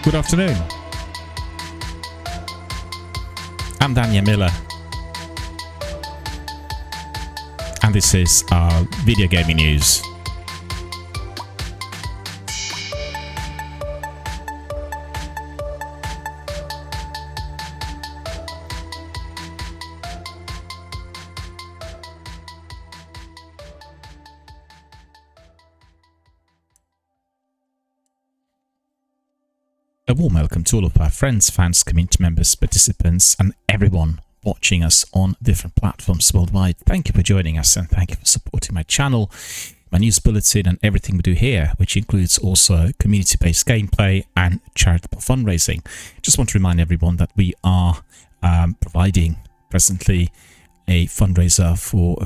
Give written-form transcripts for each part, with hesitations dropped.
Good afternoon. I'm Daniel Miller, and this is our video gaming news. A warm welcome to all of our friends, fans, community members, participants, and everyone watching us on different platforms worldwide. Thank you for joining us, and thank you for supporting my channel, my news bulletin, and everything we do here, which includes also community-based gameplay and charitable fundraising. Just want to remind everyone that we are providing presently a fundraiser for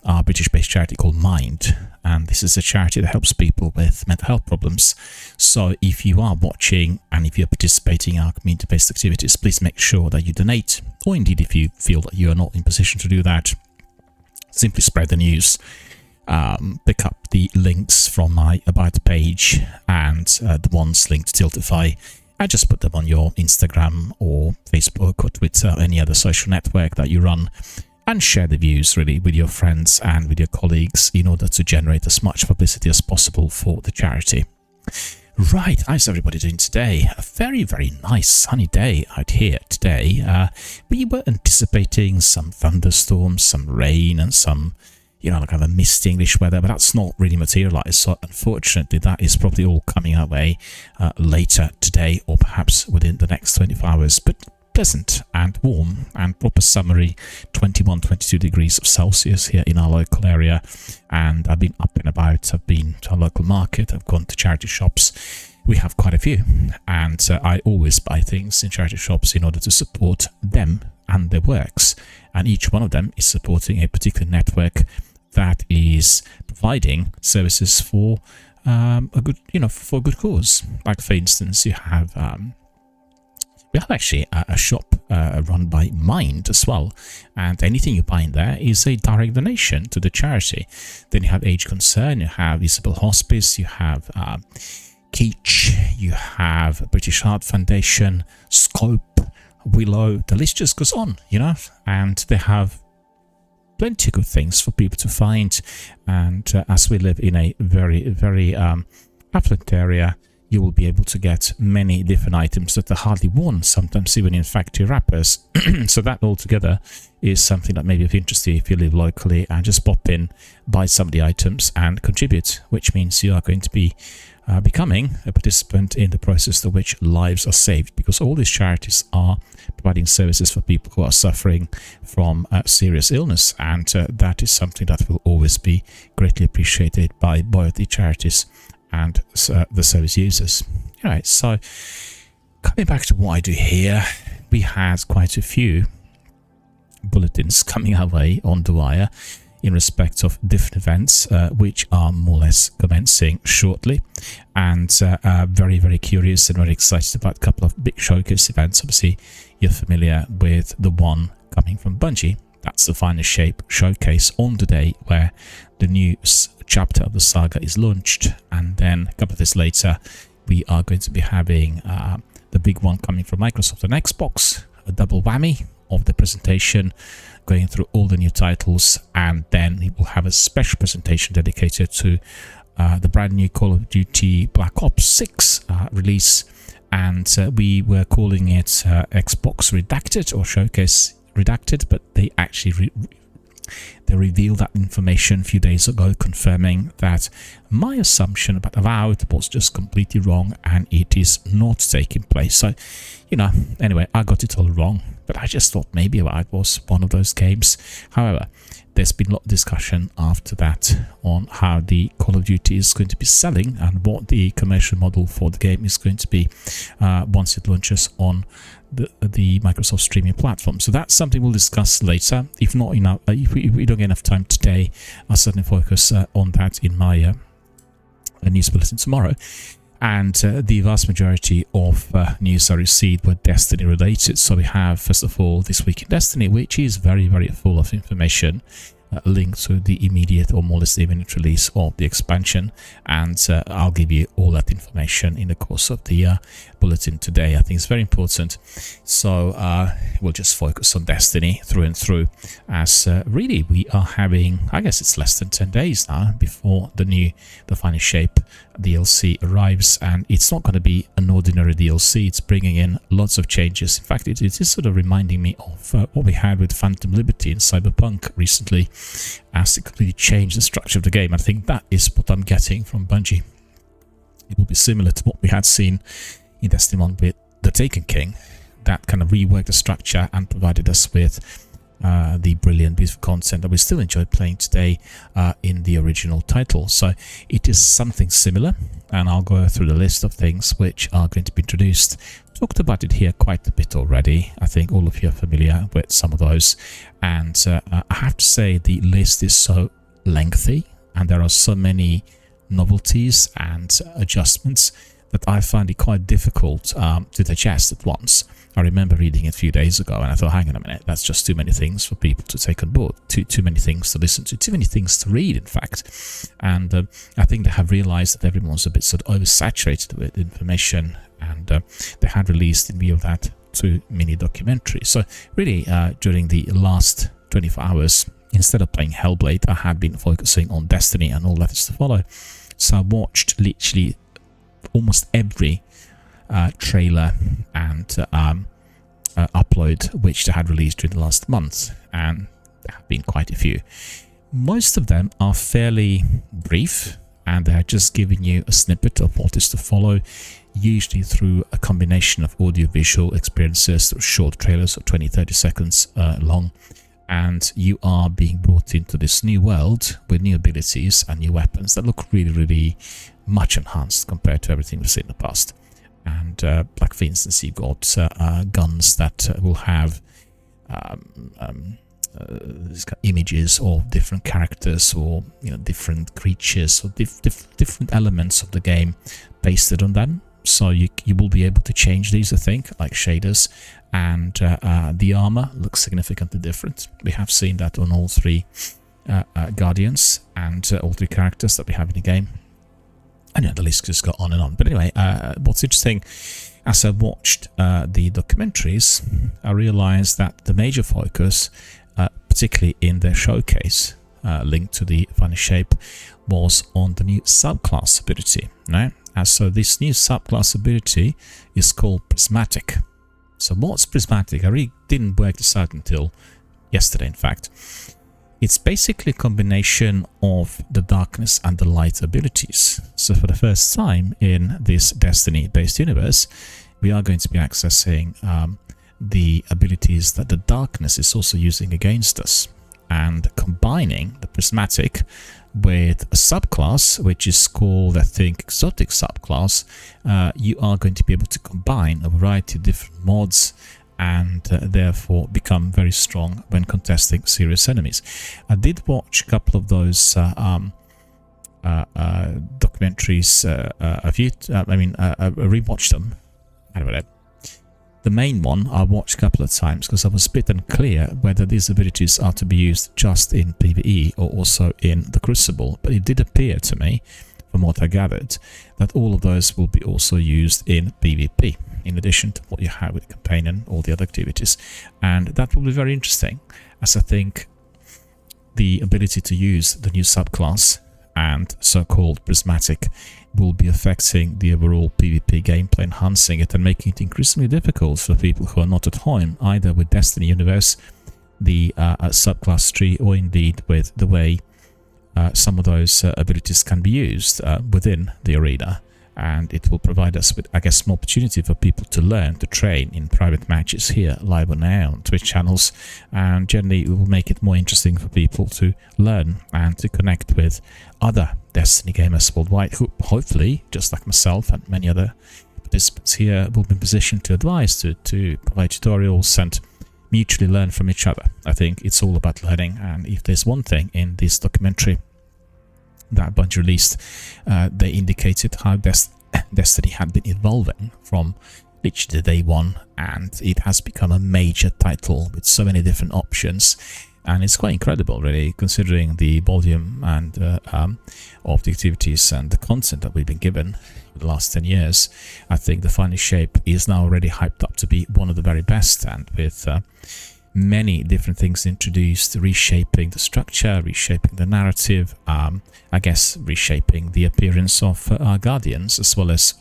our British-based charity called Mind, and this is a charity that helps people with mental health problems. So if you are watching and if you're participating in our community-based activities, please make sure that you donate, or indeed if you feel that you are not in position to do that, simply spread the news. Pick up the links from my About page and the ones linked to Tiltify. I just put them on your Instagram or Facebook or Twitter or any other social network that you run, and share the views really with your friends and with your colleagues in order to generate as much publicity as possible for the charity. Right, how's everybody doing today? A very, very nice sunny day out here today. We were anticipating some thunderstorms, some rain, and some, like kind of a misty English weather, but that's not really materialized. So unfortunately, that is probably all coming our way later today, or perhaps within the next 24 hours. But pleasant and warm and proper summery 21-22 degrees of Celsius here in our local area. And I've been up and about. I've been to our local market, I've gone to charity shops. We have quite a few, and I always buy things in charity shops in order to support them and their works, and each one of them is supporting a particular network that is providing services for a good cause. Like, for instance, we have actually a shop run by Mind as well, and anything you buy in there is a direct donation to the charity. Then you have Age Concern, you have Isabel Hospice, you have Keach, you have British Heart Foundation, Scope, Willow, the list just goes on, and they have plenty of good things for people to find. And as we live in a very, very affluent area, you will be able to get many different items that are hardly worn, sometimes even in factory wrappers. So that altogether is something that may be of interest to you if you live locally, and just pop in, buy some of the items and contribute, which means you are going to be becoming a participant in the process through which lives are saved, because all these charities are providing services for people who are suffering from serious illness, and that is something that will always be greatly appreciated by both the charities and the service users. Alright, so coming back to what I do here, we had quite a few bulletins coming our way on the wire in respect of different events, which are more or less commencing shortly, and very, very curious and very excited about a couple of big showcase events. Obviously, you're familiar with the one coming from Bungie. That's the Final Shape showcase on the day where the new chapter of the saga is launched, and then a couple of days later we are going to be having the big one coming from Microsoft and Xbox, a double whammy of the presentation going through all the new titles, and then we will have a special presentation dedicated to the brand new Call of Duty Black Ops 6 release, and we were calling it Xbox Redacted or Showcase Redacted, but they actually they revealed that information a few days ago, confirming that my assumption about Avowed was just completely wrong, and it is not taking place. So, anyway, I got it all wrong, but I just thought maybe Avowed was one of those games. However, there's been a lot of discussion after that on how the Call of Duty is going to be selling and what the commercial model for the game is going to be once it launches on the Microsoft streaming platform. So that's something we'll discuss later. If not enough, if we don't get enough time today, I'll certainly focus on that in my news bulletin tomorrow. And the vast majority of news I received were Destiny related. So we have, first of all, This Week in Destiny, which is very, very full of information link to the immediate or more or less imminent release of the expansion, and I'll give you all that information in the course of the bulletin today. I think it's very important. So we'll just focus on Destiny through and through, as really we are having, I guess it's less than 10 days now before the Final Shape DLC arrives, and it's not going to be an ordinary DLC. It's bringing in lots of changes. In fact, it is sort of reminding me of what we had with Phantom Liberty in Cyberpunk recently, as it completely changed the structure of the game. I think that is what I'm getting from Bungie. It will be similar to what we had seen in Destiny 1 with the Taken King, that kind of reworked the structure and provided us with the brilliant piece of content that we still enjoy playing today in the original title. So it is something similar, and I'll go through the list of things which are going to be introduced. Talked about it here quite a bit already. I think all of you are familiar with some of those, and I have to say the list is so lengthy and there are so many novelties and adjustments that I find it quite difficult to digest at once. I remember reading it a few days ago and I thought, hang on a minute, that's just too many things for people to take on board, too many things to listen to, too many things to read, in fact. And I think they have realized that everyone's a bit sort of oversaturated with information, and they had released, in view of that, 2 mini documentaries. So really, during the last 24 hours, instead of playing Hellblade, I had been focusing on Destiny and all that is to follow. So I watched literally almost every trailer and upload which they had released during the last month, and there have been quite a few. Most of them are fairly brief, and they are just giving you a snippet of what is to follow, usually through a combination of audio-visual experiences, or short trailers of 20-30 seconds long, and you are being brought into this new world with new abilities and new weapons that look really, really much enhanced compared to everything we've seen in the past. And like for instance, you've got guns that will have images of different characters, or different creatures, or different elements of the game pasted on them. So you will be able to change these, I think, like shaders, and the armor looks significantly different. We have seen that on all 3 Guardians and all 3 characters that we have in the game. And the list just got on and on. But anyway, what's interesting, as I watched the documentaries, I realized that the major focus, particularly in their showcase linked to the Final Shape, was on the new subclass ability. Right? So this new subclass ability is called Prismatic. So what's Prismatic? I really didn't work this out until yesterday, in fact. It's basically a combination of the darkness and the light abilities. So for the first time in this Destiny-based universe, we are going to be accessing the abilities that the darkness is also using against us, and combining the Prismatic with a subclass which is called, I think, Exotic subclass. You are going to be able to combine a variety of different mods and therefore become very strong when contesting serious enemies. I did watch a couple of those documentaries. I rewatched them. Anyway, the main one I watched a couple of times because I was a bit unclear whether these abilities are to be used just in PvE or also in the Crucible, but it did appear to me, from what I gathered, that all of those will be also used in PvP, in addition to what you have with Companion, all the other activities. And that will be very interesting, as I think the ability to use the new subclass and so-called Prismatic will be affecting the overall PvP gameplay, enhancing it and making it increasingly difficult for people who are not at home, either with Destiny Universe, the subclass tree, or indeed with the way some of those abilities can be used within the arena. And it will provide us with, I guess, more opportunity for people to learn, to train in private matches here, live on air, on Twitch channels, and generally it will make it more interesting for people to learn and to connect with other Destiny gamers worldwide, who hopefully, just like myself and many other participants here, will be in position to advise, to provide tutorials and mutually learn from each other. I think it's all about learning, and if there's one thing in this documentary that Bungie released, they indicated how Destiny had been evolving from literally day one, and it has become a major title with so many different options. And it's quite incredible, really, considering the volume and of the activities and the content that we've been given for the last 10 years. I think the Final Shape is now already hyped up to be one of the very best, and with many different things introduced, reshaping the structure, reshaping the narrative, I guess reshaping the appearance of our guardians, as well as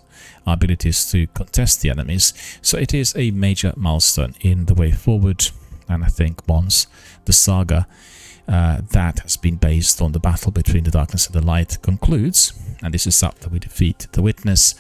our abilities to contest the enemies. So it is a major milestone in the way forward. And I think once the saga that has been based on the battle between the darkness and the light concludes, and this is after we defeat the Witness,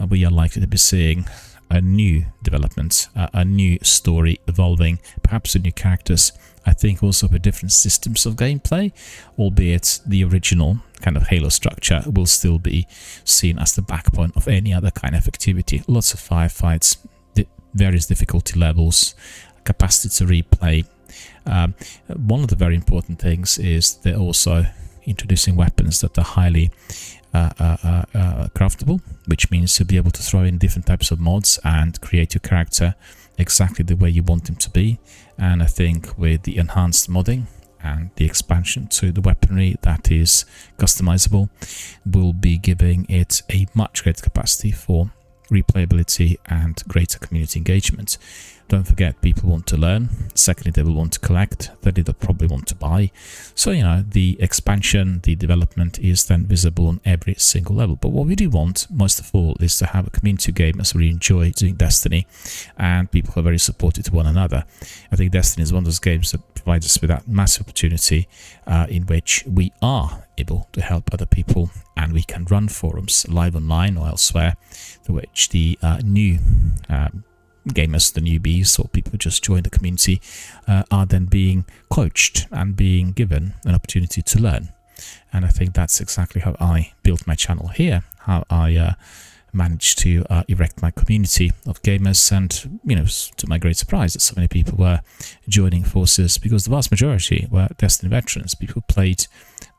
we are likely to be seeing a new development, a new story evolving, perhaps new characters. I think also with different systems of gameplay, albeit the original kind of Halo structure will still be seen as the backbone of any other kind of activity. Lots of firefights, various difficulty levels, capacity to replay. One of the very important things is they're also introducing weapons that are highly craftable, which means you'll be able to throw in different types of mods and create your character exactly the way you want him to be. And I think with the enhanced modding and the expansion to the weaponry that is customizable, will be giving it a much greater capacity for replayability and greater community engagement. Don't forget, people want to learn. Secondly, they will want to collect. Thirdly, they'll probably want to buy. So, the expansion, the development is then visible on every single level. But what we do want, most of all, is to have a community of gamers really enjoy doing Destiny, and people who are very supportive to one another. I think Destiny is one of those games that provides us with that massive opportunity in which we are able to help other people, and we can run forums live online or elsewhere, to which the new gamers, the newbies, or people who just join the community, are then being coached and being given an opportunity to learn. And I think that's exactly how I built my channel here, how I managed to erect my community of gamers, and to my great surprise that so many people were joining forces, because the vast majority were Destiny veterans, people who played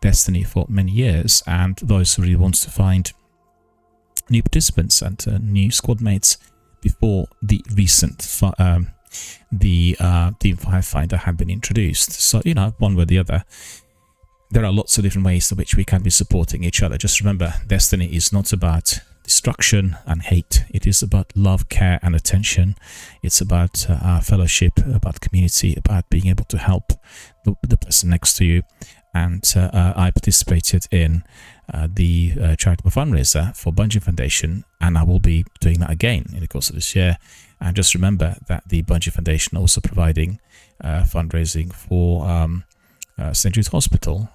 Destiny for many years, and those who really want to find new participants and new squad mates before the recent Team Firefighter had been introduced. So, one way or the other, there are lots of different ways in which we can be supporting each other. Just remember, Destiny is not about destruction and hate. It is about love, care, and attention. It's about fellowship, about community, about being able to help the person next to you. And I participated in the charitable fundraiser for Bungie Foundation, and I will be doing that again in the course of this year. And just remember that the Bungie Foundation also providing fundraising for St. Jude's Hospital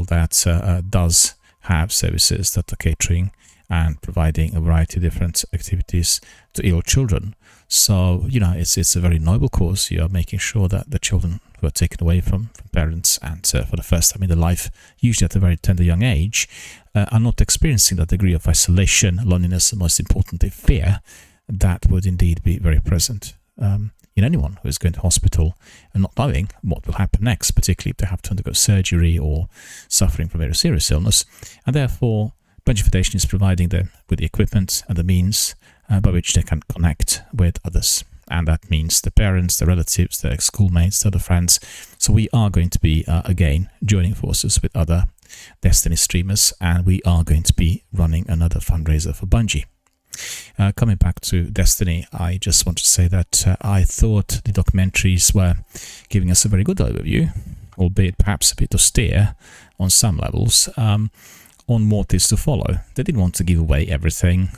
that does have services that are catering and providing a variety of different activities to ill children. So, it's a very noble cause. You are making sure that the children who are taken away from parents, and for the first time in their life, usually at a very tender young age, are not experiencing that degree of isolation, loneliness, and most importantly, fear that would indeed be very present in anyone who is going to hospital and not knowing what will happen next, particularly if they have to undergo surgery or suffering from a very serious illness. And therefore, Bungie Foundation is providing them with the equipment and the means by which they can connect with others. And that means the parents, the relatives, their schoolmates, their other friends. So we are going to be, again, joining forces with other Destiny streamers, and we are going to be running another fundraiser for Bungie. Coming back to Destiny, I just want to say that I thought the documentaries were giving us a very good overview, albeit perhaps a bit austere on some levels, on what is to follow. They didn't want to give away everything,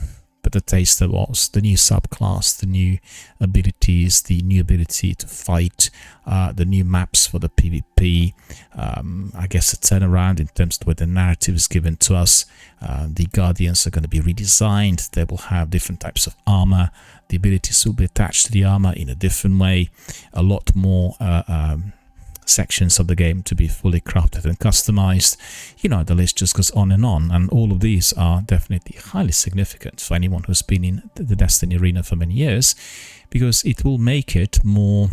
but the taster was the new subclass, the new abilities, the new ability to fight, the new maps for the PvP, I guess a turnaround in terms of where the narrative is given to us. The Guardians are going to be redesigned. They will have different types of armor. The abilities will be attached to the armor in a different way. A lot more sections of the game to be fully crafted and customized. The list just goes on, and all of these are definitely highly significant for anyone who's been in the Destiny arena for many years, because it will make it more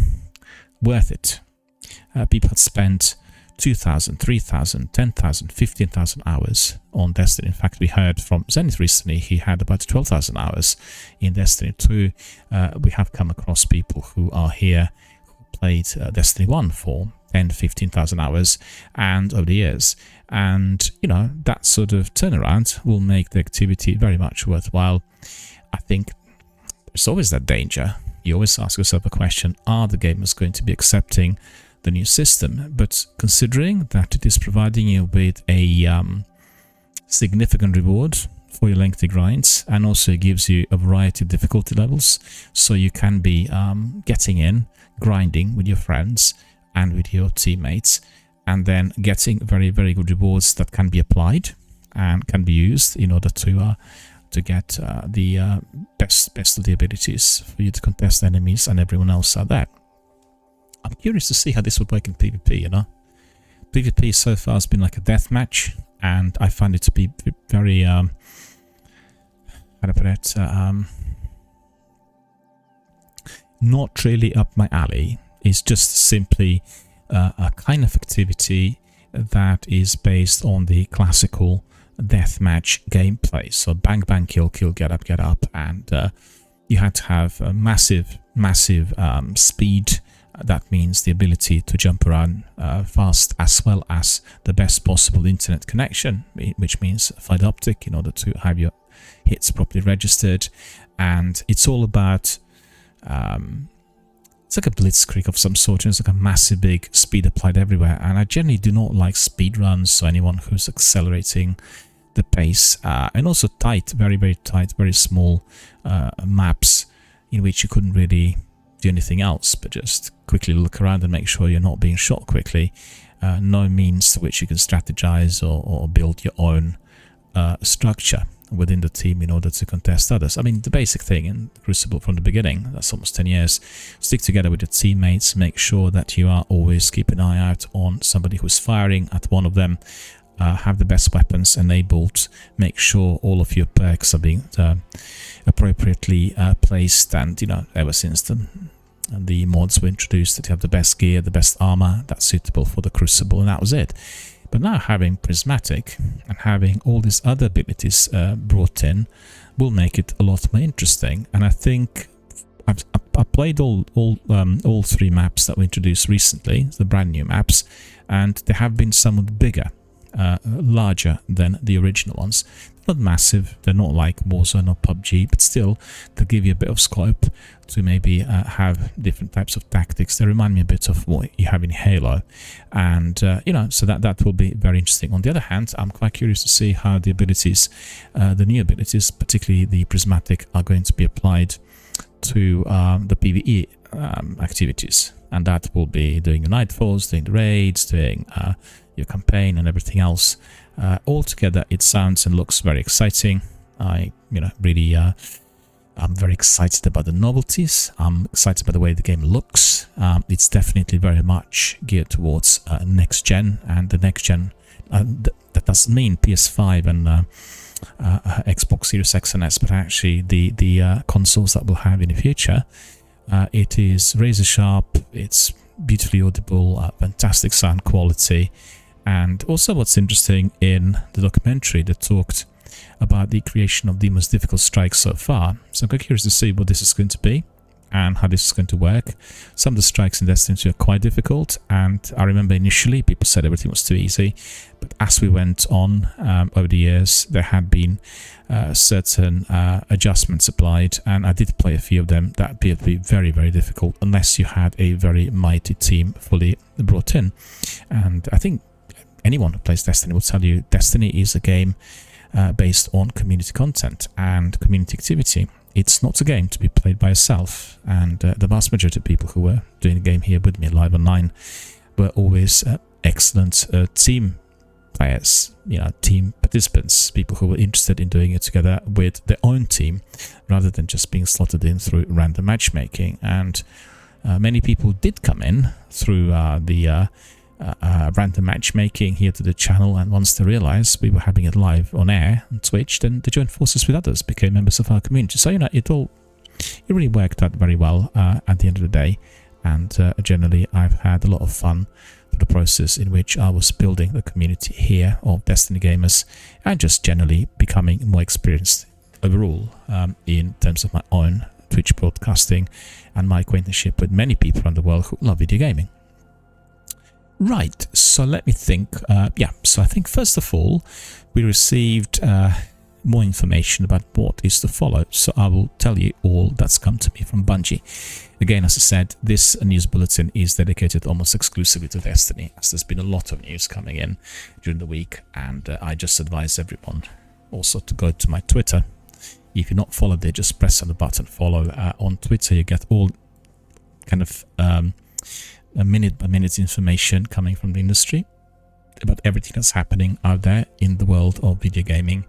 worth it. People had spent 2,000, 3,000, 10,000, 15,000 hours on Destiny. In fact, we heard from Zenith recently, he had about 12,000 hours in Destiny 2. We have come across people who are here, played Destiny 1 for 10, 15,000 hours and over the years. And, you know, that sort of turnaround will make the activity very much worthwhile. I think there's always that danger. You always ask yourself a question, are the gamers going to be accepting the new system? But considering that it is providing you with a significant reward for your lengthy grinds, and also gives you a variety of difficulty levels, so you can be getting in, grinding with your friends and with your teammates, and then getting very, very good rewards that can be applied and can be used in order to get the best of the abilities for you to contest enemies and everyone else out there. I'm curious to see how this would work in PvP, you know. PvP so far has been like a deathmatch, and I find it to be very, how to put it, not really up my alley. It's just simply a kind of activity that is based on the classical deathmatch gameplay. So bang, bang, kill, kill, get up, and you had to have a massive speed. That means the ability to jump around fast, as well as the best possible internet connection, which means fiber optic, in order to have your hits properly registered. And it's all about it's like a blitzkrieg of some sort, and it's like a massive big speed applied everywhere. And I generally do not like speed runs, so anyone who's accelerating the pace, and also tight, very, very tight, very small maps in which you couldn't really do anything else but just quickly look around and make sure you're not being shot quickly. No means to which you can strategize or build your own structure within the team in order to contest others. I mean, the basic thing in Crucible from the beginning, that's almost 10 years, stick together with your teammates, make sure that you are always keeping an eye out on somebody who's firing at one of them, have the best weapons enabled, make sure all of your perks are being appropriately placed, and, you know, ever since the mods were introduced, that you have the best gear, the best armor that's suitable for the Crucible, and that was it. But now having Prismatic and having all these other abilities brought in will make it a lot more interesting. And I think I played all three maps that were introduced recently, the brand new maps, and they have been somewhat bigger, larger than the original ones. They're not massive, they're not like Warzone or PUBG, but still they'll give you a bit of scope to maybe have different types of tactics. They remind me a bit of what you have in Halo, and you know, so that will be very interesting. On the other hand, I'm quite curious to see how the abilities, the new abilities, particularly the Prismatic, are going to be applied to the PvE activities, and that will be doing the Nightfalls, doing the raids, doing your campaign and everything else. Altogether, it sounds and looks very exciting. Really, I'm very excited about the novelties. I'm excited by the way the game looks. It's definitely very much geared towards next gen, and the next gen, that doesn't mean PS5 and Xbox Series X and S, but actually the consoles that we'll have in the future. It is razor sharp, it's beautifully audible, fantastic sound quality. And also what's interesting in the documentary, they talked about the creation of the most difficult strikes so far. So I'm quite curious to see what this is going to be and how this is going to work. Some of the strikes in Destiny 2 are quite difficult, and I remember initially people said everything was too easy, but as we went on over the years, there had been certain adjustments applied, and I did play a few of them that appeared to be very, very difficult unless you had a very mighty team fully brought in. And I think anyone who plays Destiny will tell you Destiny is a game based on community content and community activity. It's not a game to be played by yourself, and the vast majority of people who were doing the game here with me live online were always excellent team players, team participants, people who were interested in doing it together with their own team rather than just being slotted in through random matchmaking. And many people did come in through the random matchmaking here to the channel, and once they realized we were having it live on air on Twitch, then they joined forces with others, became members of our community. So it really worked out very well at the end of the day, and generally I've had a lot of fun through the process in which I was building the community here of Destiny gamers, and just generally becoming more experienced overall in terms of my own Twitch broadcasting and my acquaintanceship with many people around the world who love video gaming. Right, so let me think. So I think first of all, we received more information about what is to follow. So I will tell you all that's come to me from Bungie. Again, as I said, this news bulletin is dedicated almost exclusively to Destiny, as there's been a lot of news coming in during the week, and I just advise everyone also to go to my Twitter. If you're not followed there, just press on the button follow. On Twitter, you get all kind of a minute-by-minute information coming from the industry about everything that's happening out there in the world of video gaming.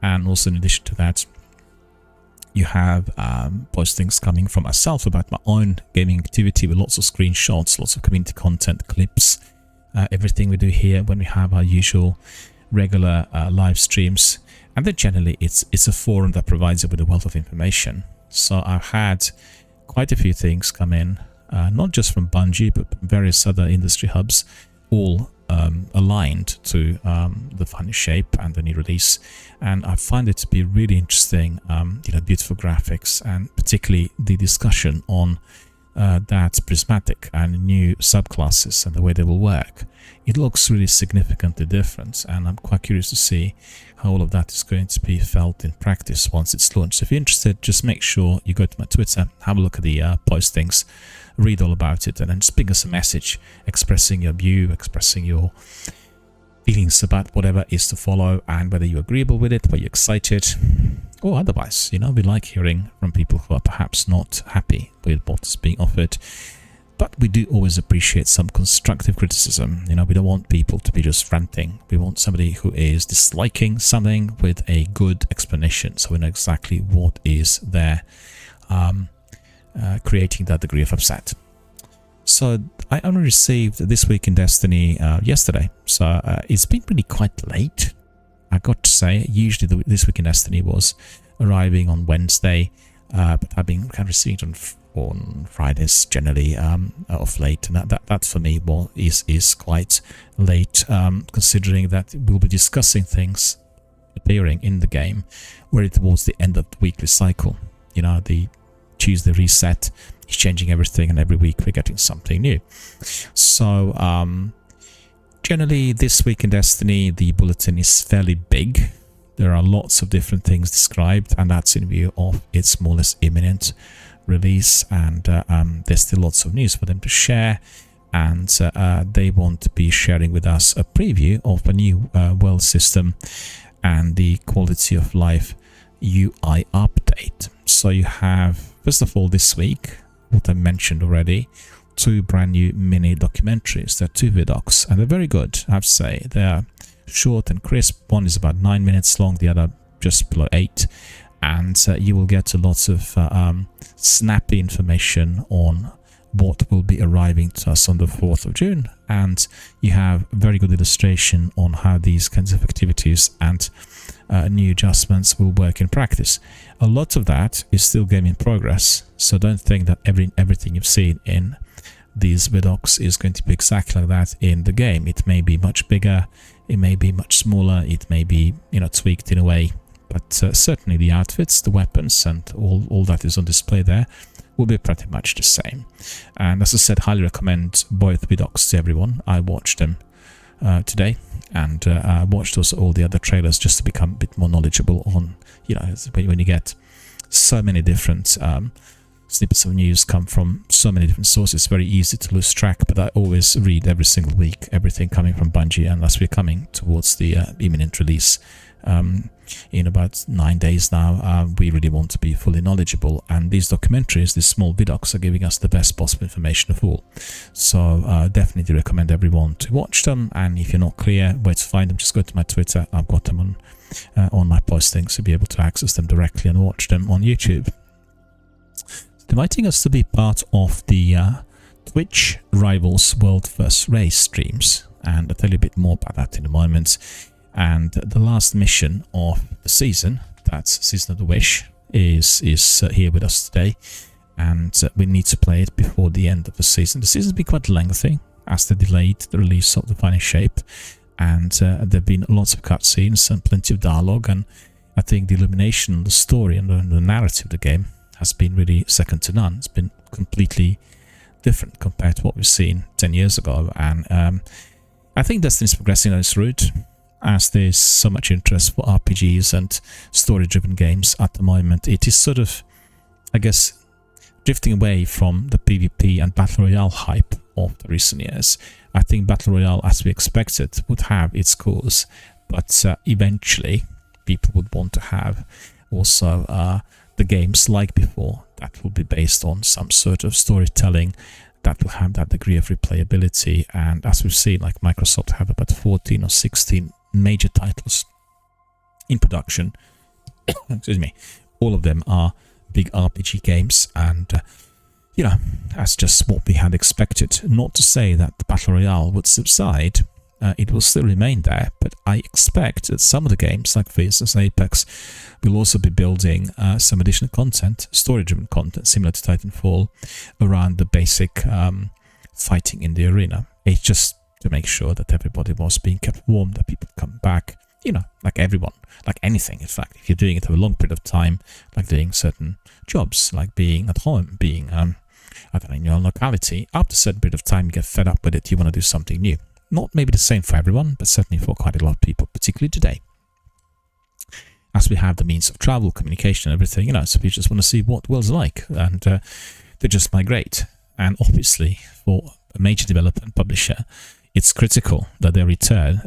And also, in addition to that, you have postings coming from myself about my own gaming activity with lots of screenshots, lots of community content, clips, everything we do here when we have our usual regular live streams. And then generally, it's a forum that provides you with a wealth of information. So I've had quite a few things come in, not just from Bungie, but various other industry hubs, all aligned to the final shape and the new release. And I find it to be really interesting, beautiful graphics, and particularly the discussion on that prismatic and new subclasses and the way they will work. It looks really significantly different, and I'm quite curious to see how all of that is going to be felt in practice once it's launched. So if you're interested, just make sure you go to my Twitter, have a look at the postings, read all about it, and then just ping us a message expressing your view, expressing your feelings about whatever is to follow, and whether you're agreeable with it, whether you're excited, or otherwise. We like hearing from people who are perhaps not happy with what is being offered. But we do always appreciate some constructive criticism. We don't want people to be just ranting. We want somebody who is disliking something with a good explanation, so we know exactly what is there creating that degree of upset. So I only received This Week in Destiny yesterday, so it's been really quite late, I got to say. Usually This Week in Destiny was arriving on Wednesday, but I've been kind of receiving it on Fridays generally of late, and that for me is quite late, considering that we'll be discussing things appearing in the game where towards the end of the weekly cycle. The Tuesday reset is changing everything, and every week we're getting something new. So generally, This Week in Destiny, the bulletin is fairly big. There are lots of different things described, and that's in view of its more or less imminent release, and there's still lots of news for them to share, and they want to be sharing with us a preview of a new world system and the quality of life UI update. So you have, first of all, this week, what I mentioned already, 2 brand new mini documentaries. They're 2 vidocs, and they're very good, I have to say. They're short and crisp. One is about 9 minutes long, the other just below 8. And you will get lots of snappy information on what will be arriving to us on the 4th of June. And you have very good illustration on how these kinds of activities and new adjustments will work in practice. A lot of that is still game in progress, so don't think that everything you've seen in these vidocs is going to be exactly like that in the game. It may be much bigger, it may be much smaller, it may be tweaked in a way. But certainly the outfits, the weapons, and all that is on display there will be pretty much the same. And as I said, highly recommend both vidocs to everyone. I watched them today, and I watched also all the other trailers just to become a bit more knowledgeable on, when you get so many different snippets of news come from so many different sources, it's very easy to lose track. But I always read every single week everything coming from Bungie, and as we're coming towards the imminent release, in about 9 days now, we really want to be fully knowledgeable, and these documentaries, these small vidocs, are giving us the best possible information of all. So definitely recommend everyone to watch them, and if you're not clear where to find them, just go to my Twitter. I've got them on my postings to be able to access them directly and watch them on YouTube. Inviting us to be part of the Twitch Rivals World First Race streams, and I'll tell you a bit more about that in a moment. And the last mission of the season, that's Season of the Wish, is here with us today, and we need to play it before the end of the season. The season's been quite lengthy as they delayed the release of the final shape, and there have been lots of cutscenes and plenty of dialogue, and I think the illumination, the story, and the narrative of the game has been really second to none. It's been completely different compared to what we've seen 10 years ago, and I think Destiny's progressing on this route, as there's so much interest for RPGs and story-driven games at the moment. It is sort of, I guess, drifting away from the PvP and Battle Royale hype of the recent years. I think Battle Royale, as we expected, would have its course, but eventually people would want to have also the games like before that will be based on some sort of storytelling that will have that degree of replayability. And as we've seen, like Microsoft have about 14 or 16 major titles in production. Excuse me. All of them are big RPG games, and you know, that's just what we had expected. Not to say that the Battle Royale would subside, it will still remain there, but I expect that some of the games, like for instance Apex, will also be building some additional content, story-driven content, similar to Titanfall, around the basic fighting in the arena. It's just to make sure that everybody was being kept warm, that people come back, you know, like everyone, like anything. In fact, if you're doing it over a long period of time, like doing certain jobs, like being at home, being, I don't know, in your own locality, after a certain period of time, you get fed up with it, you want to do something new. Not maybe the same for everyone, but certainly for quite a lot of people, particularly today. As we have the means of travel, communication, everything, you know, so people just want to see what the world's like, and they just migrate. And obviously, for a major developer and publisher, it's critical that they retain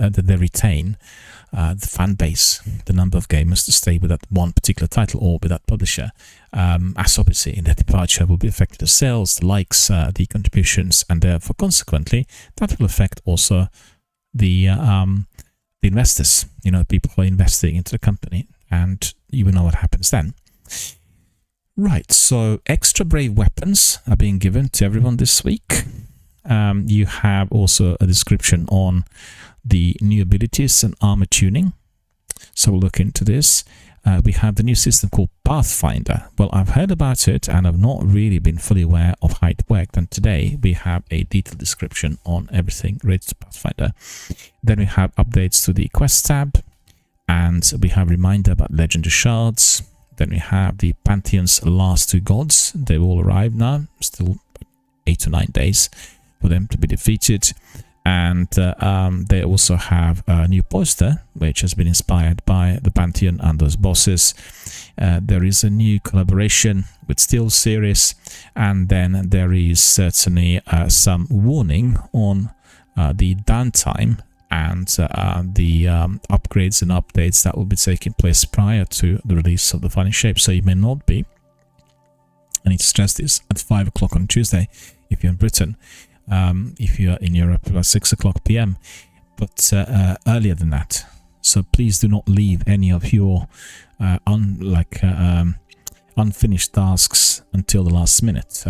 the fan base, the number of gamers to stay with that one particular title or with that publisher, as obviously in their departure will be affected the sales, the likes, the contributions, and therefore consequently that will affect also the investors, you know, people who are investing into the company, and you will know what happens then. Right, so extra brave weapons are being given to everyone this week. You have also a description on the new abilities and armor tuning, so we'll look into this. We have the new system called Pathfinder. Well, I've heard about it and I've not really been fully aware of how it worked, and today we have a detailed description on everything related to Pathfinder. Then we have updates to the quest tab, and we have a reminder about Legendary Shards. Then we have the Pantheon's last two gods. They've all arrived now, still 8 to 9 days for them to be defeated. And they also have a new poster, which has been inspired by the Pantheon and those bosses. There is a new collaboration with SteelSeries, and then there is certainly some warning on the downtime and the upgrades and updates that will be taking place prior to the release of the final shape. So you may not be, I need to stress this, at 5 o'clock on Tuesday if you're in Britain. If you're in Europe, about 6 o'clock PM, but earlier than that. So please do not leave any of your unfinished tasks until the last minute.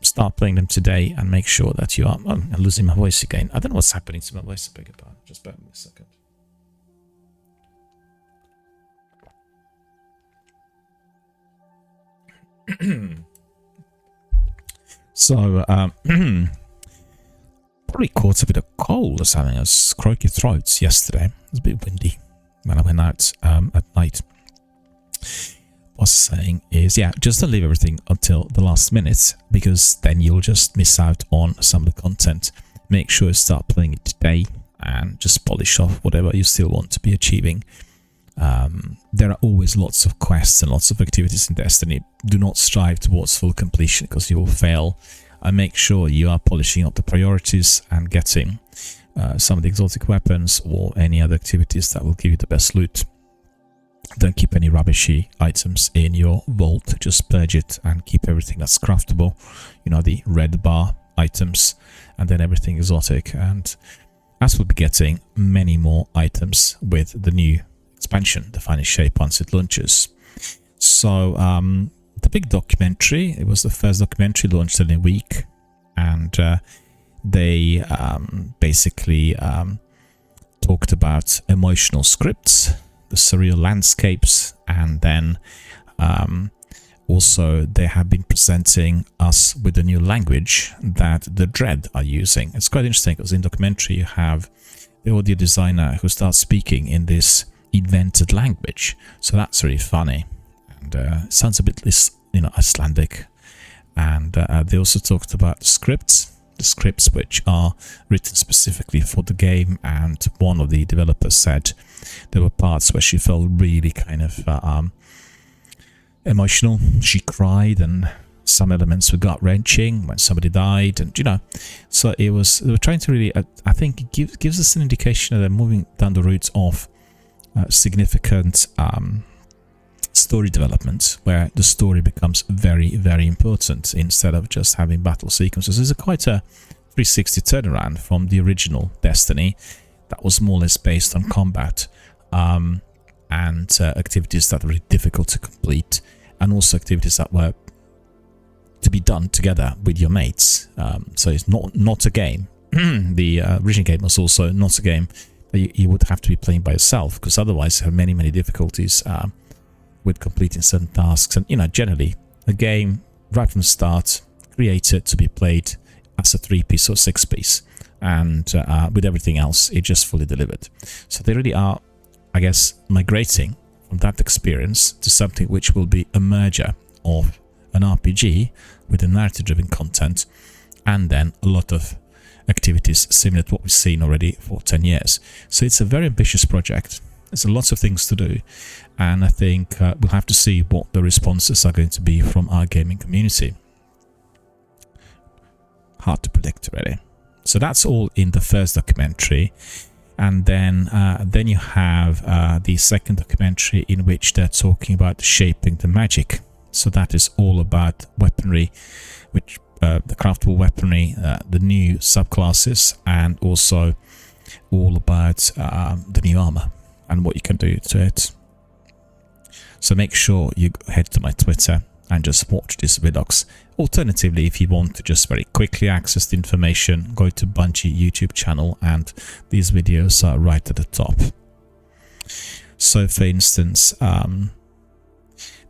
Start playing them today and make sure that you are... I'm losing my voice again. I don't know what's happening to my voice. I beg your pardon. Just bear with me a second. So, probably caught a bit of cold or something. I was croaky throats yesterday. It was a bit windy when I went out at night. What I was saying is, yeah, just don't leave everything until the last minute, because then you'll just miss out on some of the content. Make sure you start playing it today and just polish off whatever you still want to be achieving. There are always lots of quests and lots of activities in Destiny. Do not strive towards full completion, because you will fail. And make sure you are polishing up the priorities and getting some of the exotic weapons or any other activities that will give you the best loot. Don't keep any rubbishy items in your vault. Just purge it and keep everything that's craftable. You know, the red bar items, and then everything exotic. And as we'll be getting many more items with the new expansion, the final shape, once it launches. So the big documentary, it was the first documentary launched in a week, and they basically talked about emotional scripts, the surreal landscapes, and then also they have been presenting us with a new language that the Dread are using. It's quite interesting, because in documentary you have the audio designer who starts speaking in this invented language, so that's really funny. and sounds a bit, Icelandic. And they also talked about the scripts which are written specifically for the game. And one of the developers said there were parts where she felt really kind of emotional. She cried, and some elements were gut-wrenching when somebody died, and so they were trying to really, I think it gives us an indication that they're moving down the route of significant story development, where the story becomes very, very important instead of just having battle sequences. There's quite a 360 turnaround from the original Destiny that was more or less based on combat and activities that were really difficult to complete, and also activities that were to be done together with your mates. So it's not a game. The original game was also not a game that you would have to be playing by yourself, because otherwise you have many difficulties with completing certain tasks. And generally a game right from the start created to be played as a 3-piece or 6-piece, and with everything else it just fully delivered. So they really are, I guess, migrating from that experience to something which will be a merger of an RPG with a narrative-driven content, and then a lot of activities similar to what we've seen already for 10 years. So it's a very ambitious project. There's lots of things to do, and I think we'll have to see what the responses are going to be from our gaming community. Hard to predict, really. So that's all in the first documentary. And then you have the second documentary, in which they're talking about shaping the magic. So that is all about weaponry, which the craftable weaponry, the new subclasses, and also all about the new armor and what you can do to it. So make sure you head to my Twitter and just watch these vidocs. Alternatively, if you want to just very quickly access the information, go to Bungie YouTube channel, and these videos are right at the top. So for instance,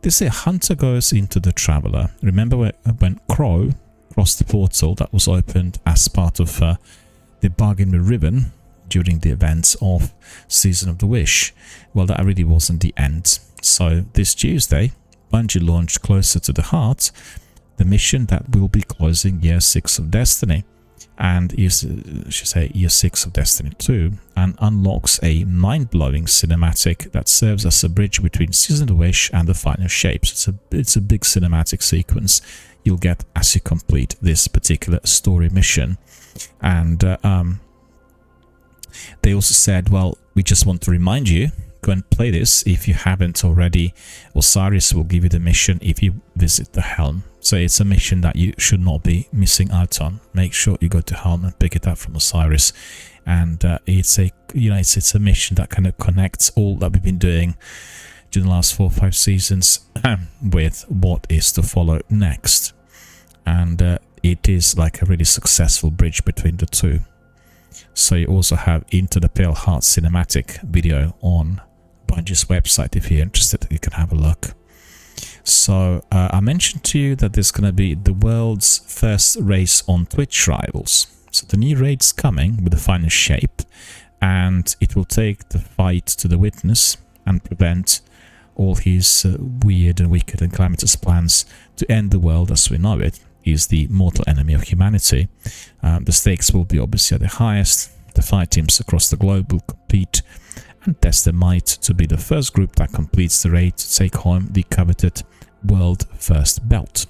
they say Hunter goes into the Traveler. Remember when Crow crossed the portal that was opened as part of the bargain with Riven during the events of Season of the Wish? Well, that really wasn't the end. So this Tuesday, Bungie launched Closer to the Heart, the mission that will be closing Year 6 of Destiny, and year 6 of Destiny 2, and unlocks a mind-blowing cinematic that serves as a bridge between Season of the Wish and the final shapes. It's a big cinematic sequence you'll get as you complete this particular story mission. And they also said, well, we just want to remind you, go and play this if you haven't already. Osiris will give you the mission if you visit the Helm. So it's a mission that you should not be missing out on. Make sure you go to Helm and pick it up from Osiris. And it's a mission that kind of connects all that we've been doing during the last 4 or 5 seasons with what is to follow next. And it is like a really successful bridge between the two. So you also have Into the Pale Heart cinematic video on Bungie's website. If you're interested, you can have a look. So I mentioned to you that there's going to be the world's first race on Twitch Rivals. So the new raid's coming with the final shape, and it will take the fight to the witness and prevent all his weird and wicked and calamitous plans to end the world as we know it. Is the mortal enemy of humanity. The stakes will be obviously at the highest. The 5 teams across the globe will compete and test their might to be the first group that completes the raid to take home the coveted world first belt.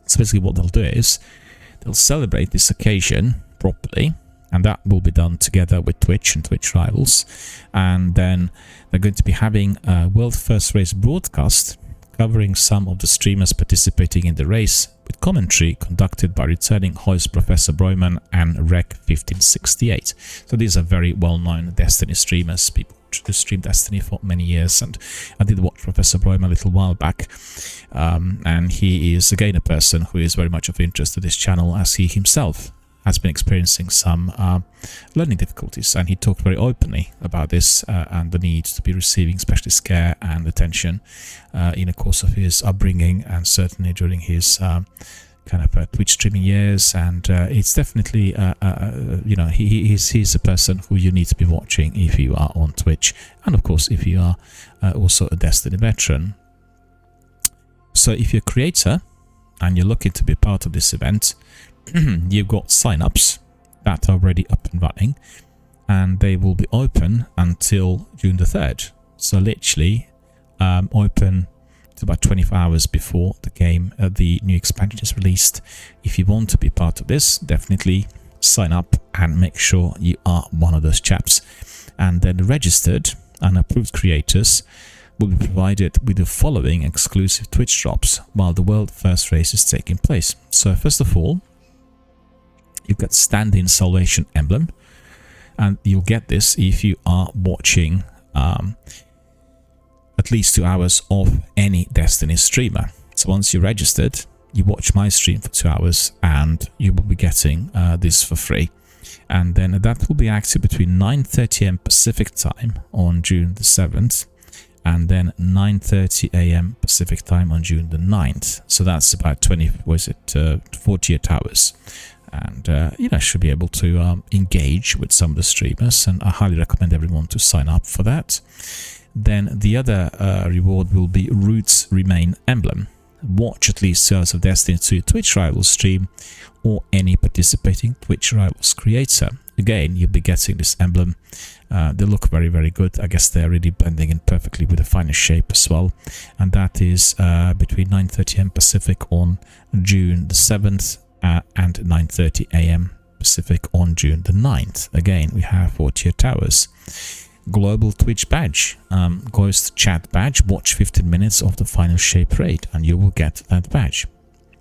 So basically what they'll do is they'll celebrate this occasion properly, and that will be done together with Twitch and Twitch Rivals. And then they're going to be having a world first race broadcast covering some of the streamers participating in the race, with commentary conducted by returning host Professor Broyman and Rec1568. So these are very well-known Destiny streamers, people who stream Destiny for many years, and I did watch Professor Broyman a little while back, and he is again a person who is very much of interest to this channel, as he himself has been experiencing some learning difficulties, and he talked very openly about this and the need to be receiving specialist care and attention in the course of his upbringing, and certainly during his kind of Twitch streaming years. And it's definitely he's a person who you need to be watching if you are on Twitch, and of course if you are also a Destiny veteran. So if you're a creator and you're looking to be part of this event, you've got sign-ups that are already up and running, and they will be open until June the 3rd. So literally open to about 24 hours before the game, the new expansion is released. If you want to be part of this, definitely sign up and make sure you are one of those chaps. And then the registered and approved creators will be provided with the following exclusive Twitch drops while the world first race is taking place. So first of all, you've got stand-in Salvation Emblem, and you'll get this if you are watching at least 2 hours of any Destiny streamer. So once you're registered, you watch my stream for 2 hours and you will be getting this for free. And then that will be active between 9:30 AM Pacific time on June the 7th and then 9:30 AM Pacific time on June the 9th. So that's about 48 hours. And should be able to engage with some of the streamers, and I highly recommend everyone to sign up for that. Then the other reward will be Roots Remain Emblem. Watch at least 2 hours of Destiny 2 Twitch Rivals stream or any participating Twitch Rivals creator. Again, you'll be getting this emblem. They look very, very good. I guess they're really blending in perfectly with the final shape as well. And that is between 9:30 AM Pacific on June the 7th and 9:30 AM Pacific on June the 9th. Again, we have 48 hours. Global Twitch badge, Ghost Chat badge. Watch 15 minutes of the final shape raid and you will get that badge.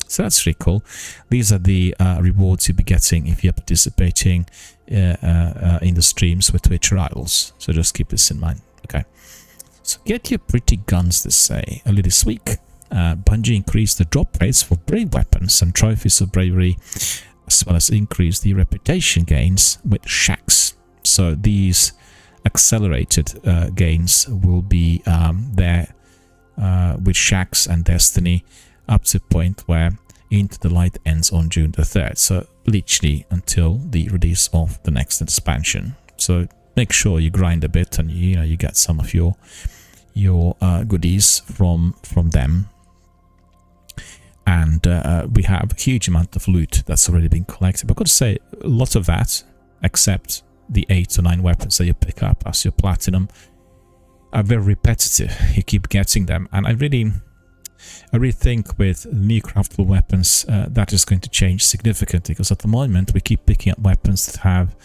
So that's really cool. These are the rewards you'll be getting if you're participating in the streams with Twitch Rivals. So just keep this in mind. Okay. So get your pretty guns, they say. Early this week, Bungie increased the drop rates for brave weapons and trophies of bravery, as well as increased the reputation gains with shacks. So these accelerated gains will be there with shacks and Destiny up to the point where Into the Light ends on June the 3rd. So literally until the release of the next expansion. So make sure you grind a bit and you get some of your goodies from them. And we have a huge amount of loot that's already been collected. But I've got to say, a lot of that, except the 8 or 9 weapons that you pick up as your platinum, are very repetitive. You keep getting them, and I really think with new craftable weapons that is going to change significantly, because at the moment we keep picking up weapons that have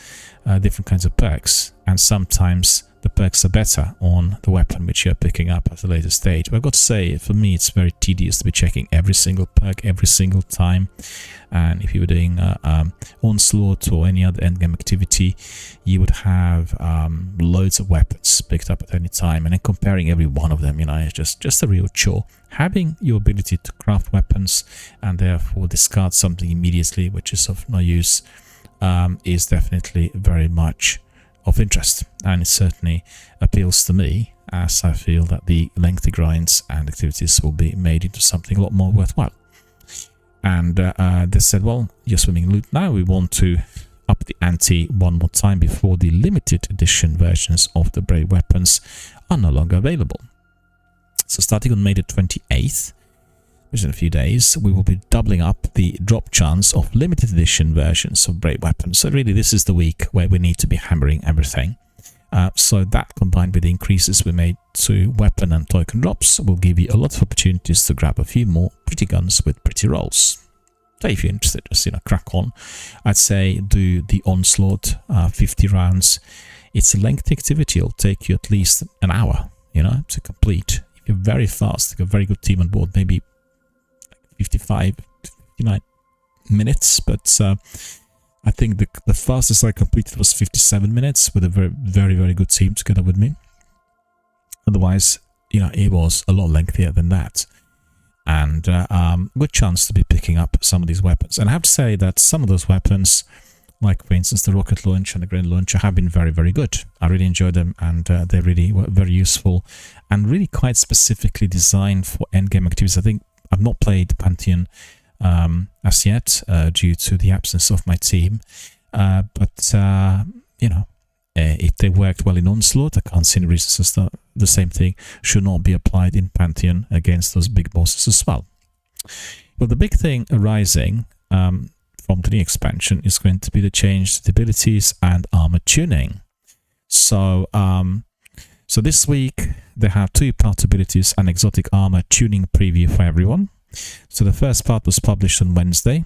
different kinds of perks, and sometimes the perks are better on the weapon which you're picking up at a later stage. But I've got to say, for me, it's very tedious to be checking every single perk every single time. And if you were doing Onslaught or any other endgame activity, you would have loads of weapons picked up at any time, and then comparing every one of them, it's just a real chore. Having your ability to craft weapons and therefore discard something immediately, which is of no use, is definitely very much of interest, and it certainly appeals to me, as I feel that the lengthy grinds and activities will be made into something a lot more worthwhile. And they said, well, you're swimming loot now, we want to up the ante one more time before the limited edition versions of the brave weapons are no longer available. So starting on May the 28th, which is in a few days, we will be doubling up the drop chance of limited edition versions of brave weapons. So really, this is the week where we need to be hammering everything. So that, combined with the increases we made to weapon and token drops, will give you a lot of opportunities to grab a few more pretty guns with pretty rolls. So if you're interested, just crack on. I'd say do the Onslaught, 50 rounds. It's a lengthy activity. It'll take you at least an hour, to complete. If you're very fast, you've got a very good team on board, maybe 55 to 59 minutes, but I think the fastest I completed was 57 minutes with a very, very, very good team together with me. Otherwise, it was a lot lengthier than that. And good chance to be picking up some of these weapons. And I have to say that some of those weapons, like for instance the rocket launcher and the grenade launcher, have been very, very good. I really enjoyed them, and they really were very useful and really quite specifically designed for endgame activities. I think I've not played Pantheon as yet due to the absence of my team, but If they worked well in Onslaught, I can't see any reasons that the same thing should not be applied in Pantheon against those big bosses as well. Well, the big thing arising from the new expansion is going to be the changed abilities and armor tuning. So, so this week they have 2 part abilities and exotic armor tuning preview for everyone. So the first part was published on Wednesday,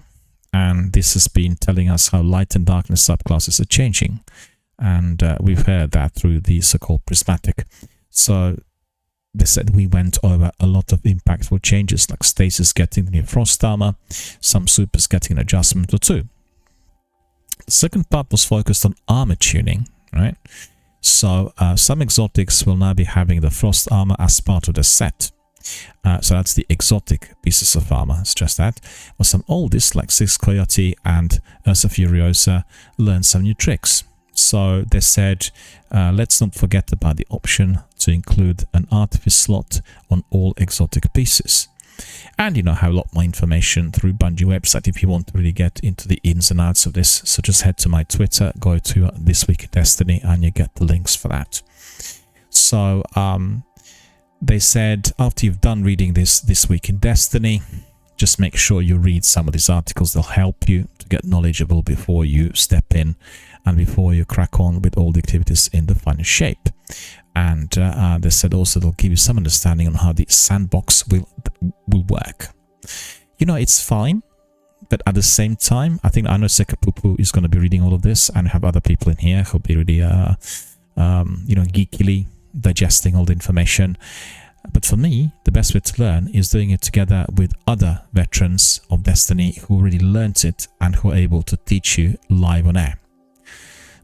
and this has been telling us how light and darkness subclasses are changing. And we've heard that through the so-called prismatic. So they said we went over a lot of impactful changes, like Stasis getting the new frost armor, some supers getting an adjustment or 2. The second part was focused on armor tuning, right? So some exotics will now be having the frost armor as part of the set. So that's the exotic pieces of armor, it's just that. But some oldies like Six Coyote and Ursa Furiosa learned some new tricks. So they said, let's not forget about the option to include an artifice slot on all exotic pieces. And you know, have a lot more information through Bungie website if you want to really get into the ins and outs of this. So just head to my Twitter, go to This Week in Destiny, and you get the links for that. So they said after you've done reading This Week in Destiny, just make sure you read some of these articles. They'll help you to get knowledgeable before you step in and before you crack on with all the activities in the final shape. And they said also they'll give you some understanding on how the sandbox will work. You know, it's fine, but at the same time, I think Sekapupu is going to be reading all of this, and have other people in here who'll be really, you know, geekily digesting all the information. But for me, the best way to learn is doing it together with other veterans of Destiny who really learnt it and who are able to teach you live on air.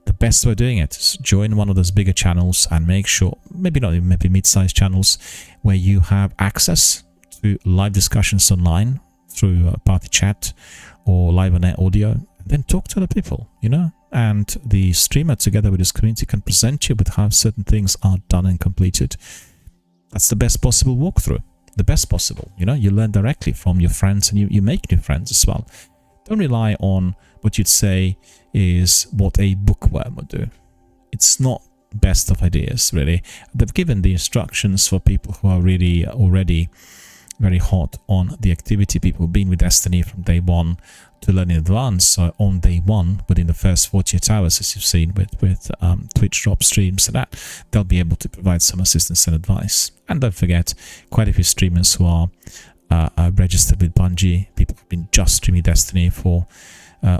The best way of doing it is join one of those bigger channels and make sure, maybe mid-sized channels, where you have access to live discussions online through party chat or live on air audio, and then talk to other people, you know, and the streamer together with his community can present you with how certain things are done and completed. That's the best possible walkthrough, the best possible, you know, you learn directly from your friends and you make new friends as well. Don't rely on what you'd say is what a bookworm would do. It's not best of ideas, really. They've given the instructions for people who are really already very hot on the activity, people who've been with Destiny from day one, to learn in advance. So on day one, within the first 48 hours, as you've seen with Twitch drop streams and that, they'll be able to provide some assistance and advice. And don't forget, quite a few streamers who are registered with Bungie, people who've been just streaming Destiny for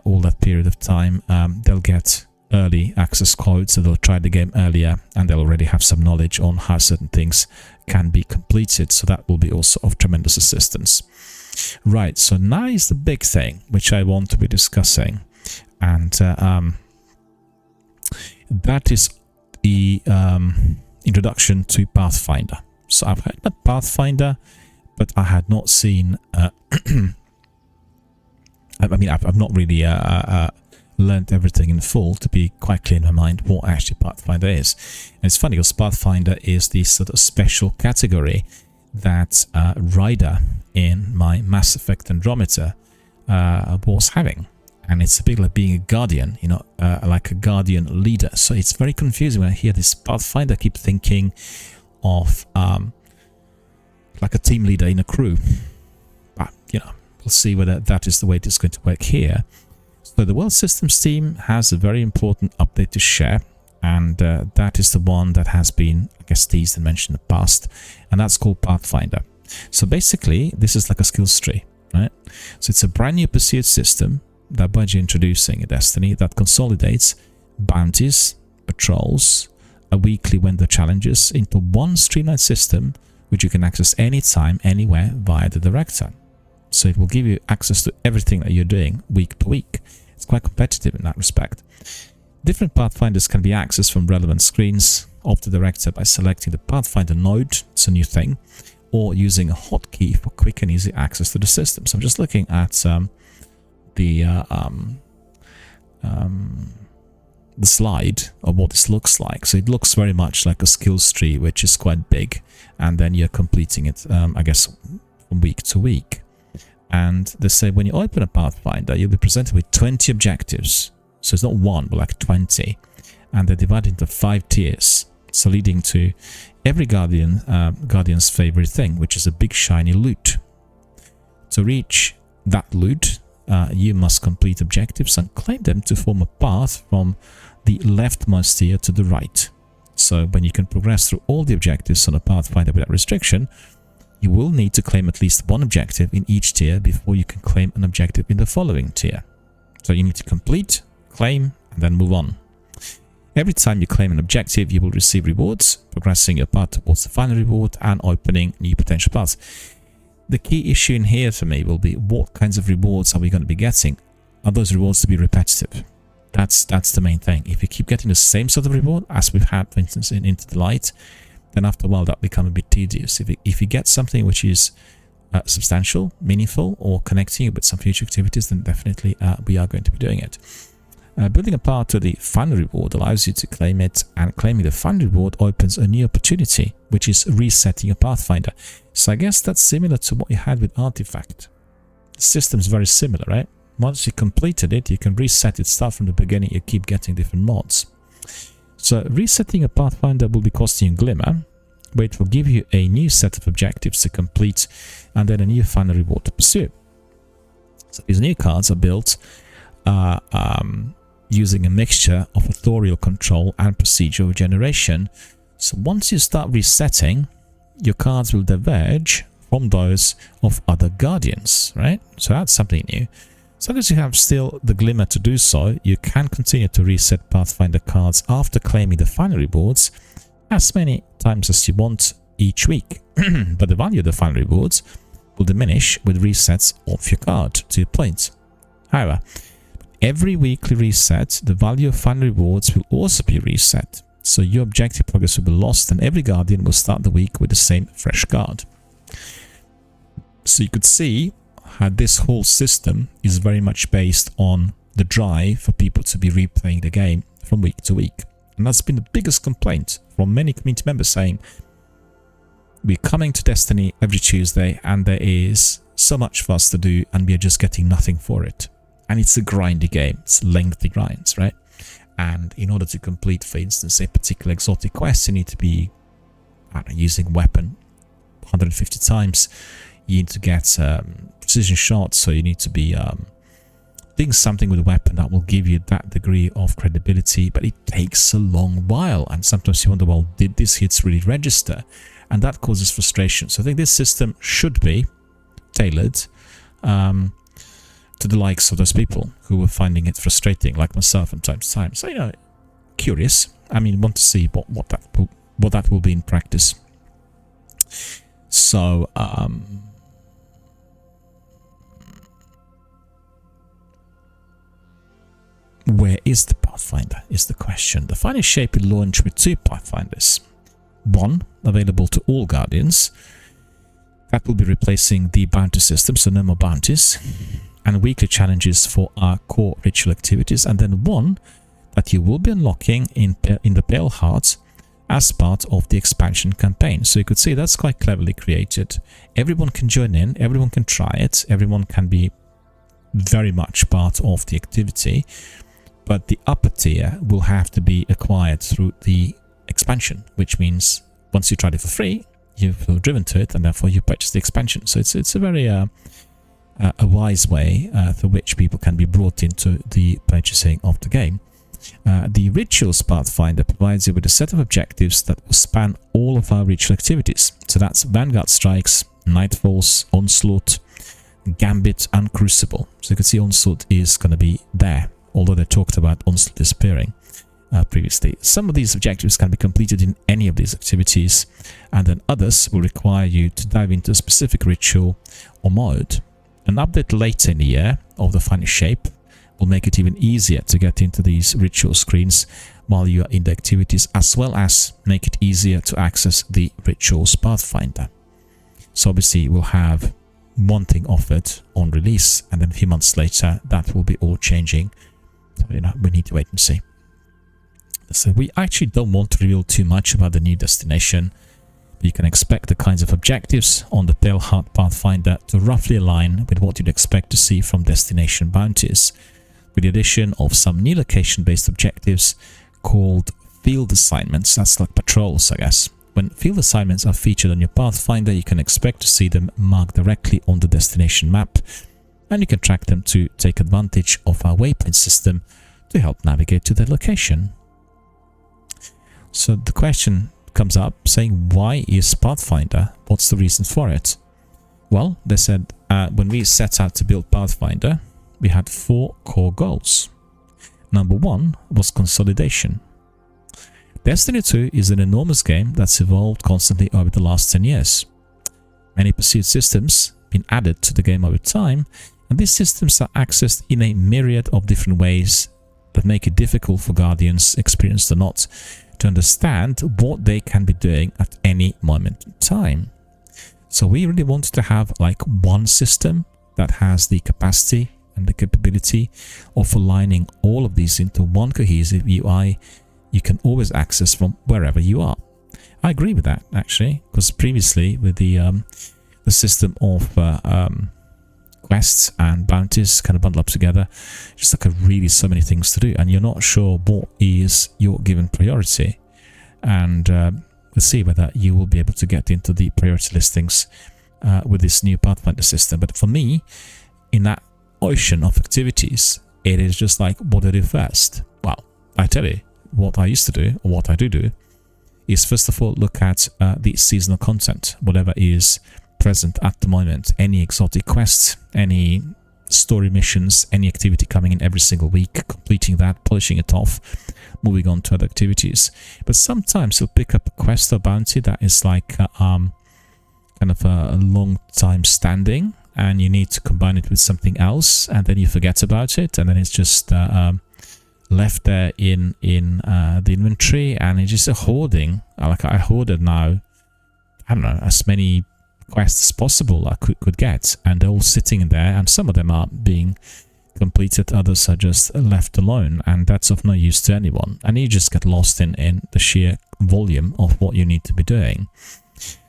all that period of time, they'll get early access codes, so they'll try the game earlier and they'll already have some knowledge on how certain things can be completed, so that will be also of tremendous assistance. Right, so now is the big thing which I want to be discussing, and that is the introduction to Pathfinder. So I've heard about Pathfinder, but I had not seen I mean, I've not really learned everything in full to be quite clear in my mind what actually Pathfinder is. And it's funny because Pathfinder is the sort of special category that Ryder in my Mass Effect Andromeda was having. And it's a bit like being a guardian, you know, like a guardian leader. So it's very confusing when I hear this Pathfinder. I keep thinking of like a team leader in a crew. But, you know, we'll see whether that is the way it is going to work here. So the World Systems team has a very important update to share, and that is the one that has been, I guess, teased and mentioned in the past, and that's called Pathfinder. So basically, this is like a skills tree, right? So it's a brand new pursuit system that Bungie introducing in Destiny that consolidates bounties, patrols, a weekly window challenges into one streamlined system which you can access anytime, anywhere via the Director. So it will give you access to everything that you're doing week to week. It's quite competitive in that respect. Different Pathfinders can be accessed from relevant screens of the Director by selecting the Pathfinder node, it's a new thing, or using a hotkey for quick and easy access to the system. So I'm just looking at the slide of what this looks like. So it looks very much like a skills tree, which is quite big, and then you're completing it, I guess, from week to week. And they say when you open a Pathfinder, you'll be presented with 20 objectives. So it's not one, but like 20. and they're divided into 5 tiers, so leading to every guardian's favorite thing, which is a big shiny loot. To reach that loot, you must complete objectives and claim them to form a path from the leftmost tier to the right. So when you can progress through all the objectives on a Pathfinder without restriction, you will need to claim at least one objective in each tier before you can claim an objective in the following tier. So you need to complete, claim, and then move on. Every time you claim an objective, you will receive rewards, progressing your path towards the final reward and opening new potential paths. The key issue in here for me will be what kinds of rewards are we going to be getting? Are those rewards to be repetitive? That's the main thing. If you keep getting the same sort of reward as we've had, for instance, in Into the Light, then after a while that becomes a bit tedious. If you get something which is substantial, meaningful, or connecting you with some future activities, then definitely we are going to be doing it. Building a path to the final reward allows you to claim it, and claiming the final reward opens a new opportunity, which is resetting a Pathfinder. So I guess that's similar to what you had with Artifact. The system's very similar, right? Once you completed it, you can reset it, start from the beginning, you keep getting different mods. So resetting a Pathfinder will be costing you Glimmer, but it will give you a new set of objectives to complete and then a new final reward to pursue. So these new cards are built using a mixture of authorial control and procedural generation. So once you start resetting, your cards will diverge from those of other guardians, right? So that's something new. As long as you have still the Glimmer to do so, you can continue to reset Pathfinder cards after claiming the final rewards as many times as you want each week. But the value of the final rewards will diminish with resets of your card to your points. However, every weekly reset, the value of final rewards will also be reset. So your objective progress will be lost and every guardian will start the week with the same fresh card. So you could see how this whole system is very much based on the drive for people to be replaying the game from week to week. And that's been the biggest complaint from many community members, saying we're coming to Destiny every Tuesday and there is so much for us to do and we are just getting nothing for it. And it's a grindy game, it's lengthy grinds, right? And in order to complete, for instance, a particular exotic quest, you need to be using weapon 150 times. You need to get precision shots, so you need to be doing something with a weapon that will give you that degree of credibility, but it takes a long while, and sometimes you wonder, well, did these hits really register? And that causes frustration. So I think this system should be tailored to the likes of those people who were finding it frustrating, like myself from time to time. So, you know, curious. I mean, want to see what that will be in practice. So, where is the Pathfinder is the question. The Final Shape will launch with 2 Pathfinders. One available to all Guardians. That will be replacing the bounty system, so no more bounties. And weekly challenges for our core ritual activities. And then one that you will be unlocking in the Pale Heart as part of the expansion campaign. So you could see that's quite cleverly created. Everyone can join in, everyone can try it, everyone can be very much part of the activity. But the upper tier will have to be acquired through the expansion, which means once you tried it for free, you feel driven to it, and therefore you purchase the expansion. So it's a very a wise way through which people can be brought into the purchasing of the game. The Rituals Pathfinder provides you with a set of objectives that will span all of our ritual activities. So that's Vanguard Strikes, Nightfalls, Onslaught, Gambit, and Crucible. So you can see Onslaught is going to be there, although they talked about Onslaught disappearing previously. Some of these objectives can be completed in any of these activities, and then others will require you to dive into a specific ritual or mode. An update later in the year of the Final Shape will make it even easier to get into these ritual screens while you are in the activities, as well as make it easier to access the Rituals Pathfinder. So obviously we'll have one thing offered on release, and then a few months later that will be all changing. So, you know, we need to wait and see. So we actually don't want to reveal too much about the new destination. You can expect the kinds of objectives on the Pale Heart Pathfinder to roughly align with what you'd expect to see from destination bounties, with the addition of some new location-based objectives, called field assignments. That's like patrols, I guess. When field assignments are featured on your Pathfinder, you can expect to see them marked directly on the destination map, and you can track them to take advantage of our waypoint system to help navigate to their location. So the question comes up saying, why is Pathfinder? What's the reason for it? Well, they said when we set out to build Pathfinder, we had 4 core goals. Number 1 was consolidation. Destiny 2 is an enormous game that's evolved constantly over the last 10 years. Many pursuit systems have been added to the game over time, and these systems are accessed in a myriad of different ways that make it difficult for Guardians, experienced or not, to understand what they can be doing at any moment in time. So we really wanted to have like one system that has the capacity and the capability of aligning all of these into one cohesive UI you can always access from wherever you are. I agree with that, actually, because previously with the system of quests and bounties kind of bundle up together, just like really so many things to do, and you're not sure what is your given priority. And we'll see whether you will be able to get into the priority listings with this new Pathfinder system. But for me, in that ocean of activities, it is just like, what do I do first? Well, I tell you, what I used to do, or what I do, is first of all look at the seasonal content, whatever is present at the moment, any exotic quests, any story missions, any activity coming in every single week, completing that, polishing it off, moving on to other activities. But sometimes you'll pick up a quest or bounty that is like kind of a long time standing, and you need to combine it with something else, and then you forget about it, and then it's just left there in the inventory, and it's just a hoarding. Like I hoarded now, I don't know, as many quests as possible I could get, and they're all sitting in there, and some of them are being completed, others are just left alone, and that's of no use to anyone, and you just get lost in the sheer volume of what you need to be doing.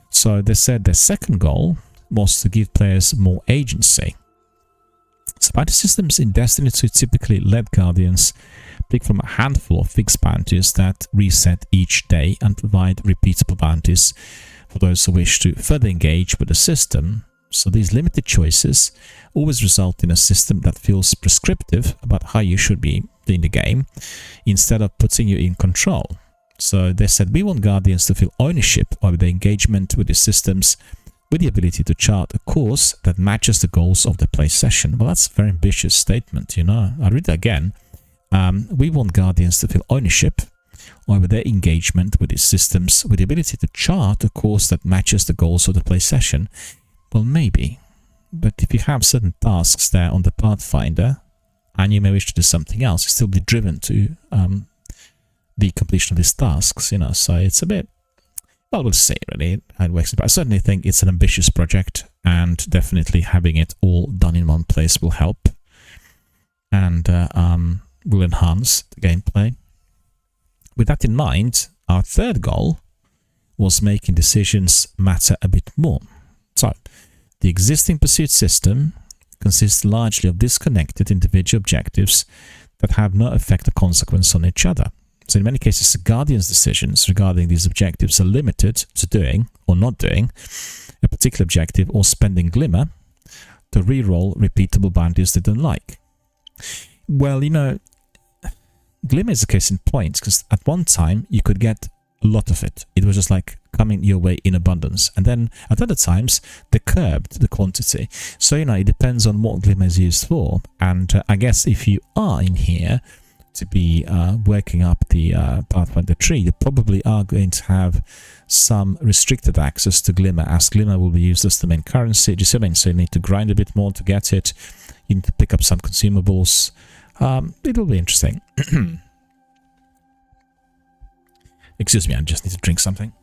So they said their second goal was to give players more agency. So bounty systems in Destiny 2 typically let Guardians pick from a handful of fixed bounties that reset each day and provide repeatable bounties for those who wish to further engage with the system. So these limited choices always result in a system that feels prescriptive about how you should be doing the game, instead of putting you in control. So they said, we want Guardians to feel ownership over the engagement with the systems, with the ability to chart a course that matches the goals of the play session. Well, that's a very ambitious statement, you know. I'll read it again. We want Guardians to feel ownership over their engagement with these systems, with the ability to chart a course that matches the goals of the play session. Well, maybe. But if you have certain tasks there on the Pathfinder, and you may wish to do something else, you still be driven to the completion of these tasks, you know. So it's a bit, well, we'll see really how it works. But I certainly think it's an ambitious project, and definitely having it all done in one place will help, and will enhance the gameplay. With that in mind, our third goal was making decisions matter a bit more. So, the existing pursuit system consists largely of disconnected individual objectives that have no effect or consequence on each other. So in many cases, the Guardian's decisions regarding these objectives are limited to doing or not doing a particular objective, or spending Glimmer to reroll repeatable bounties they don't like. Well, you know, Glimmer is a case in point, because at one time you could get a lot of it. It was just like coming your way in abundance, and then at other times they curbed the quantity. So, you know, it depends on what Glimmer is used for. And I guess if you are in here to be working up the Pathfinder tree, you probably are going to have some restricted access to Glimmer, as Glimmer will be used as the main currency. Do you see what I mean? So you need to grind a bit more to get it. You need to pick up some consumables. It'll be interesting. Excuse me, I just need to drink something.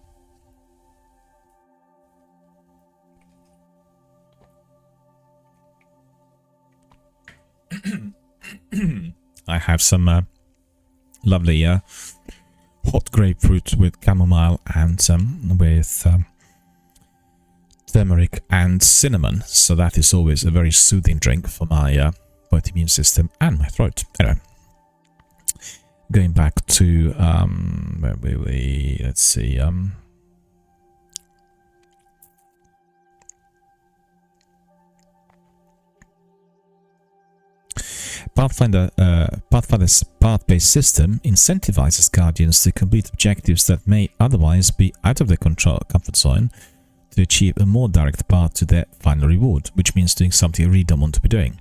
I have some lovely hot grapefruit with chamomile and with turmeric and cinnamon. So that is always a very soothing drink for my both immune system and my throat. Anyway, going back to where were we? Let's see. Pathfinder's path-based system incentivizes Guardians to complete objectives that may otherwise be out of their comfort zone to achieve a more direct path to their final reward, which means doing something you really don't want to be doing.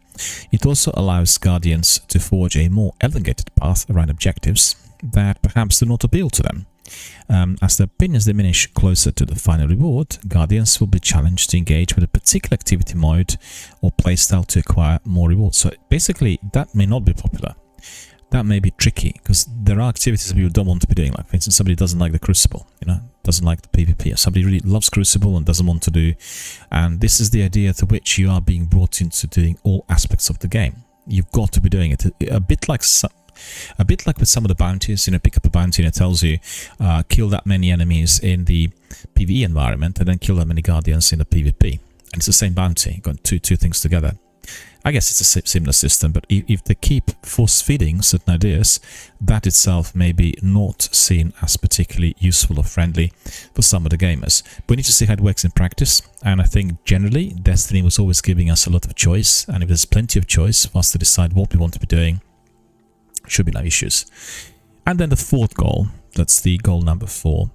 It also allows Guardians to forge a more elongated path around objectives that perhaps do not appeal to them. As their opinions diminish closer to the final reward, Guardians will be challenged to engage with a particular activity mode or playstyle to acquire more rewards. So basically, that may not be popular. That may be tricky, because there are activities people don't want to be doing. Like, for instance, somebody doesn't like the Crucible, doesn't like the PvP. Or somebody really loves Crucible and doesn't want to do. And this is the idea to which you are being brought into doing all aspects of the game. You've got to be doing it. A bit like with some of the bounties, pick up a bounty and it tells you kill that many enemies in the PvE environment and then kill that many Guardians in the PvP. And it's the same bounty. You've got two things together. I guess it's a similar system, but if they keep force-feeding certain ideas, that itself may be not seen as particularly useful or friendly for some of the gamers. We need to see how it works in practice, and I think generally Destiny was always giving us a lot of choice, and if there's plenty of choice for us to decide what we want to be doing, should be no issues. And then the fourth goal, that's the goal number 4,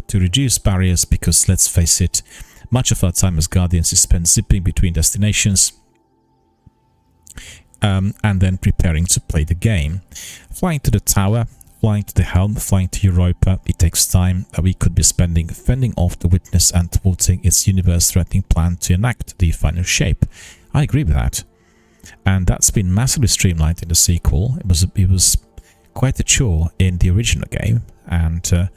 to reduce barriers, because let's face it, much of our time as Guardians is spent zipping between destinations, and then preparing to play the game. Flying to the tower, flying to the helm, flying to Europa, it takes time that we could be spending fending off the witness and thwarting its universe-threatening plan to enact the final shape. I agree with that. And that's been massively streamlined in the sequel. It was quite a chore in the original game, and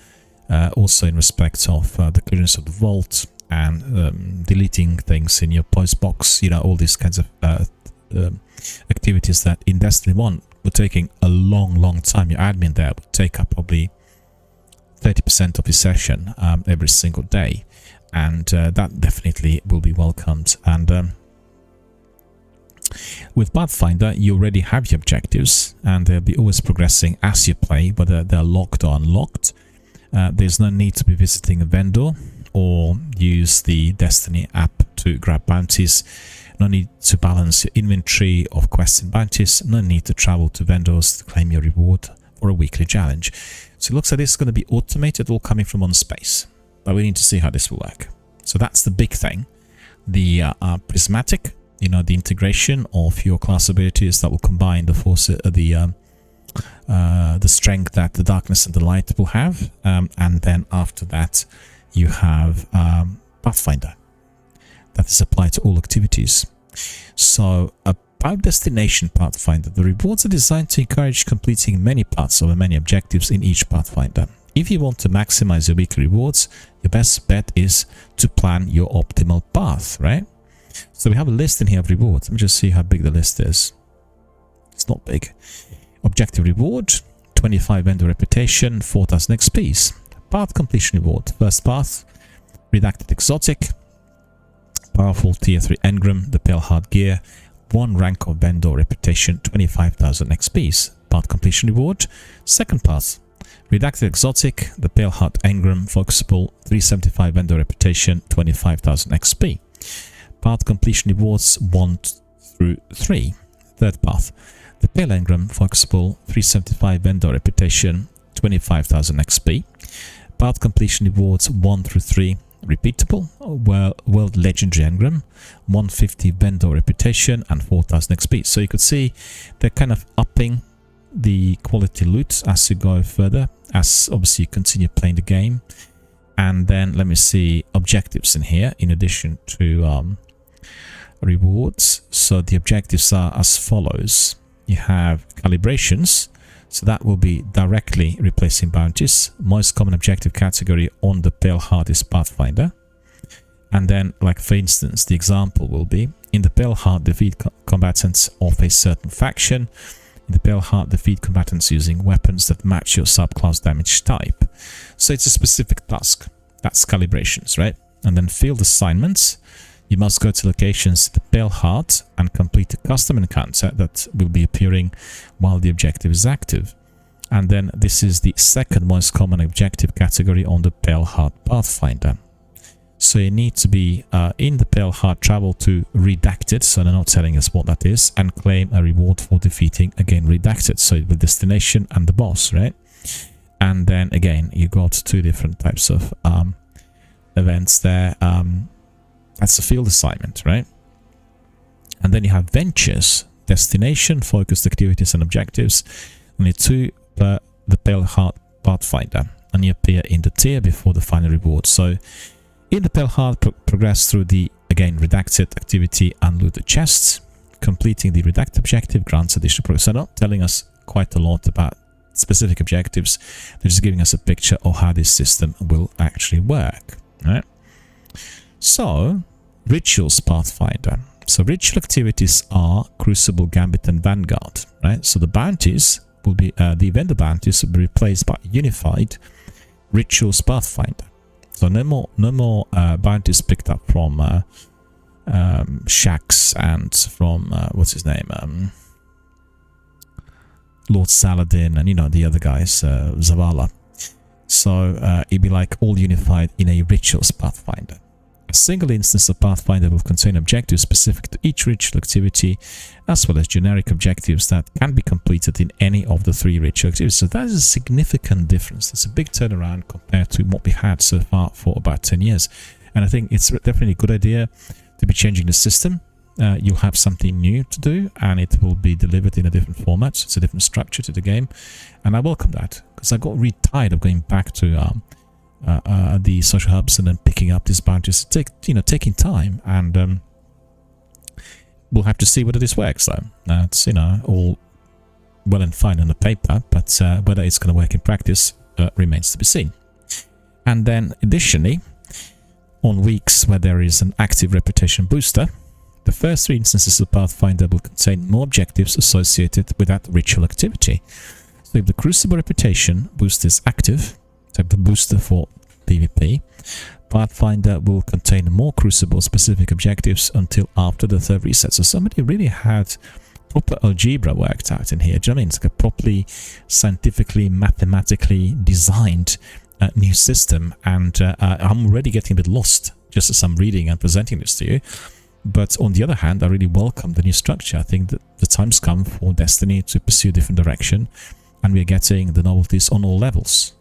also in respect of the clearance of the vault and deleting things in your post box, all these kinds of activities that in Destiny 1 were taking a long time. Your admin there would take up probably 30% of your session every single day, and that definitely will be welcomed. And with Pathfinder, you already have your objectives, and they'll be always progressing as you play, whether they're locked or unlocked. There's no need to be visiting a vendor or use the Destiny app to grab bounties. No need to balance your inventory of quests and bounties. No need to travel to vendors to claim your reward for a weekly challenge. So it looks like this is going to be automated, all coming from one space. But we need to see how this will work. So that's the big thing. The prismatic, the integration of your class abilities that will combine the force, the strength that the darkness and the light will have, and then after that you have Pathfinder that is applied to all activities. So about Destination Pathfinder, the rewards are designed to encourage completing many paths over many objectives in each Pathfinder. If you want to maximize your weekly rewards, your best bet is to plan your optimal path, right? So we have a list in here of rewards. Let me just see how big the list is. It's not big. Objective reward, 25 vendor reputation, 4,000 XPs. Path completion reward, first path, redacted exotic, powerful tier 3 engram, the pale hard gear, 1 rank of vendor reputation, 25,000 XPs. Path completion reward, second path, redacted exotic, the pale hard engram, focusable, 375 vendor reputation, 25,000 XP. Path completion rewards 1 through 3. Third path, the pale engram, focusable, 375 vendor reputation, 25,000 XP. Path completion rewards 1 through 3. Repeatable, world legendary engram, 150 vendor reputation and 4,000 XP. So you could see they're kind of upping the quality loot as you go further, as obviously you continue playing the game. And then let me see objectives in here in addition to rewards. So the objectives are as follows. You have calibrations, so that will be directly replacing bounties. Most common objective category on the Pale Heart is Pathfinder. And then, like for instance, the example will be, in the Pale Heart, defeat combatants of a certain faction. In the Pale Heart, defeat combatants using weapons that match your subclass damage type. So it's a specific task. That's calibrations, right? And then field assignments. You must go to locations in the Pale Heart and complete a custom encounter that will be appearing while the objective is active. And then this is the second most common objective category on the Pale Heart Pathfinder. So you need to be in the Pale Heart, travel to Redacted, so they're not telling us what that is, and claim a reward for defeating, again, Redacted, so the destination and the boss, right? And then, again, you got two different types of events there. That's a field assignment, right? And then you have Ventures, destination, focused activities and objectives, only 2 per the Pale Heart Pathfinder, and you appear in the tier before the final reward. So in the Pale Heart, progress through the, again, Redacted activity and loot the chests. Completing the Redacted objective grants additional progress. So they're not telling us quite a lot about specific objectives. They're just giving us a picture of how this system will actually work, right? So, Rituals Pathfinder. So ritual activities are Crucible, Gambit, and Vanguard, right? So the bounties will be, the vendor bounties will be replaced by Unified Rituals Pathfinder. So no more bounties picked up from Shaxx and from what's his name, Lord Saladin, and you know the other guys, Zavala. So it'd be like all unified in a Rituals Pathfinder. A single instance of Pathfinder will contain objectives specific to each ritual activity, as well as generic objectives that can be completed in any of the 3 ritual activities. So that is a significant difference. It's a big turnaround compared to what we had so far for about 10 years. And I think it's definitely a good idea to be changing the system. You'll have something new to do, and it will be delivered in a different format. So it's a different structure to the game. And I welcome that, because I got really tired of going back to the social hubs and then picking up these bounties. Taking time, and we'll have to see whether this works though. It's all well and fine on the paper, but whether it's going to work in practice remains to be seen. And then additionally, on weeks where there is an active reputation booster, the first 3 instances of Pathfinder will contain more objectives associated with that ritual activity. So if the Crucible reputation booster is active, type the booster for PvP, Pathfinder will contain more Crucible specific objectives until after the 3rd reset. So somebody really had proper algebra worked out in here. Do you know what I mean? It's like a properly scientifically, mathematically designed new system, and I'm already getting a bit lost just as I'm reading and presenting this to you. But on the other hand, I really welcome the new structure. I think that the time's come for Destiny to pursue a different direction, and we're getting the novelties on all levels.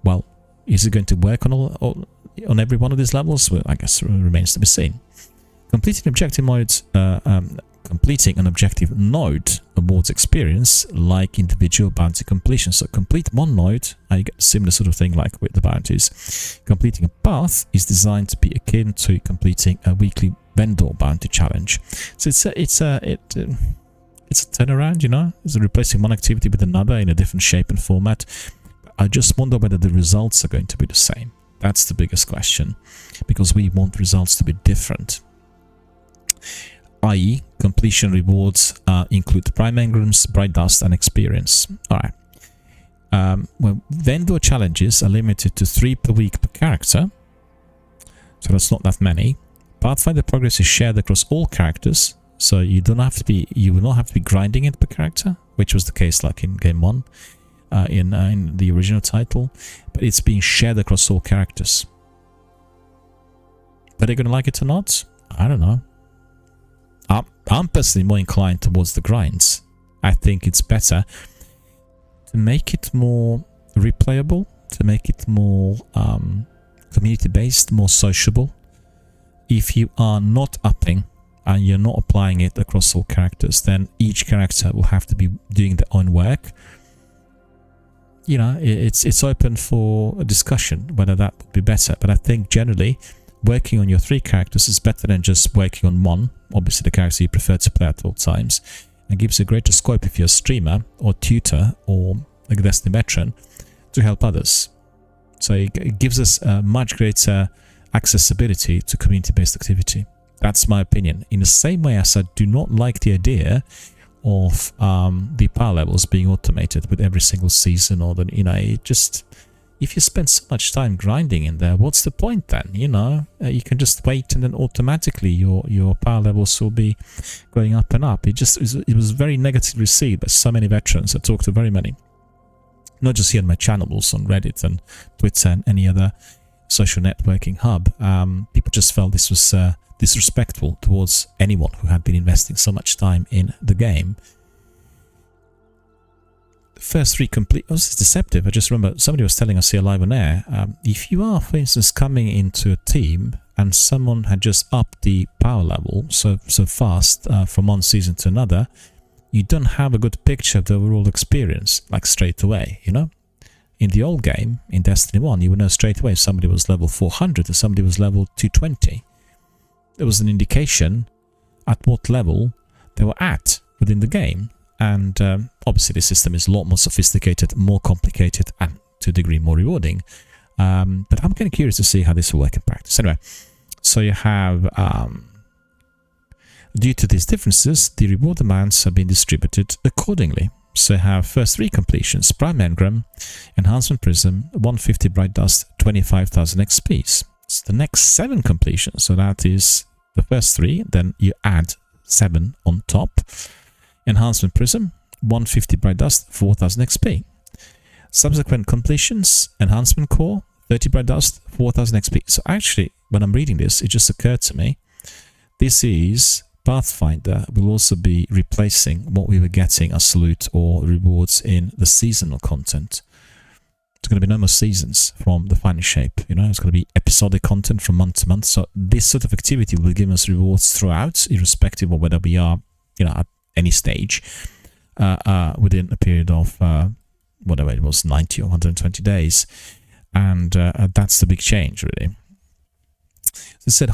Well, is it going to work on every one of these levels? Well, I guess it remains to be seen. Completing objective modes, completing an objective node awards experience like individual bounty completion. So complete one node, and you get a similar sort of thing like with the bounties. Completing a path is designed to be akin to completing a weekly vendor bounty challenge. So it's a turnaround, It's replacing one activity with another in a different shape and format. I just wonder whether the results are going to be the same. That's the biggest question, because we want results to be different. I.e., completion rewards include Prime Engrams, Bright Dust, and Experience. Alright. Well, vendor challenges are limited to 3 per week per character, so that's not that many. Pathfinder progress is shared across all characters, so you will not have to be grinding it per character, which was the case like in Game 1. In the original title, but it's being shared across all characters. Are they going to like it or not? I don't know. I'm personally more inclined towards the grinds. I think it's better to make it more replayable, to make it more community-based, more sociable. If you are not upping and you're not applying it across all characters, then each character will have to be doing their own work. It's open for a discussion whether that would be better, but I think generally working on your 3 characters is better than just working on one, obviously the character you prefer to play at all times, and gives you a greater scope if you're a streamer or tutor or a Destiny veteran to help others. So it gives us a much greater accessibility to community-based activity. That's my opinion. In the same way as I do not like the idea of the power levels being automated with every single season, or if you spend so much time grinding in there, what's the point then? You can just wait, and then automatically your power levels will be going up and up. It was very negatively received by so many veterans. I talked to very many, not just here on my channel, but also on Reddit and Twitter and any other social networking hub. People just felt this was disrespectful towards anyone who had been investing so much time in the game. The first 3 complete... Oh, this is deceptive. I just remember somebody was telling us here live on air, if you are, for instance, coming into a team and someone had just upped the power level so fast from one season to another, you don't have a good picture of the overall experience, like straight away, you know? In the old game, in Destiny 1, you would know straight away if somebody was level 400 or somebody was level 220. There was an indication at what level they were at within the game. And obviously the system is a lot more sophisticated, more complicated, and to a degree more rewarding. But I'm kind of curious to see how this will work in practice. Anyway, so you have... due to these differences, the reward amounts have been distributed accordingly. So you have first 3 completions, Prime Engram, Enhancement Prism, 150 Bright Dust, 25,000 XPs. So the next 7 completions, so that is the first 3, then you add 7 on top. Enhancement Prism, 150 Bright Dust, 4,000 XP. Subsequent completions, Enhancement Core, 30 Bright Dust, 4,000 XP. So actually, when I'm reading this, it just occurred to me, this is... Pathfinder will also be replacing what we were getting as loot or rewards in the seasonal content. There's going to be no more seasons from the Final Shape, you know, it's going to be episodic content from month to month. So this sort of activity will give us rewards throughout, irrespective of whether we are, you know, at any stage within a period of whatever it was, 90 or 120 days. And that's the big change, really. They said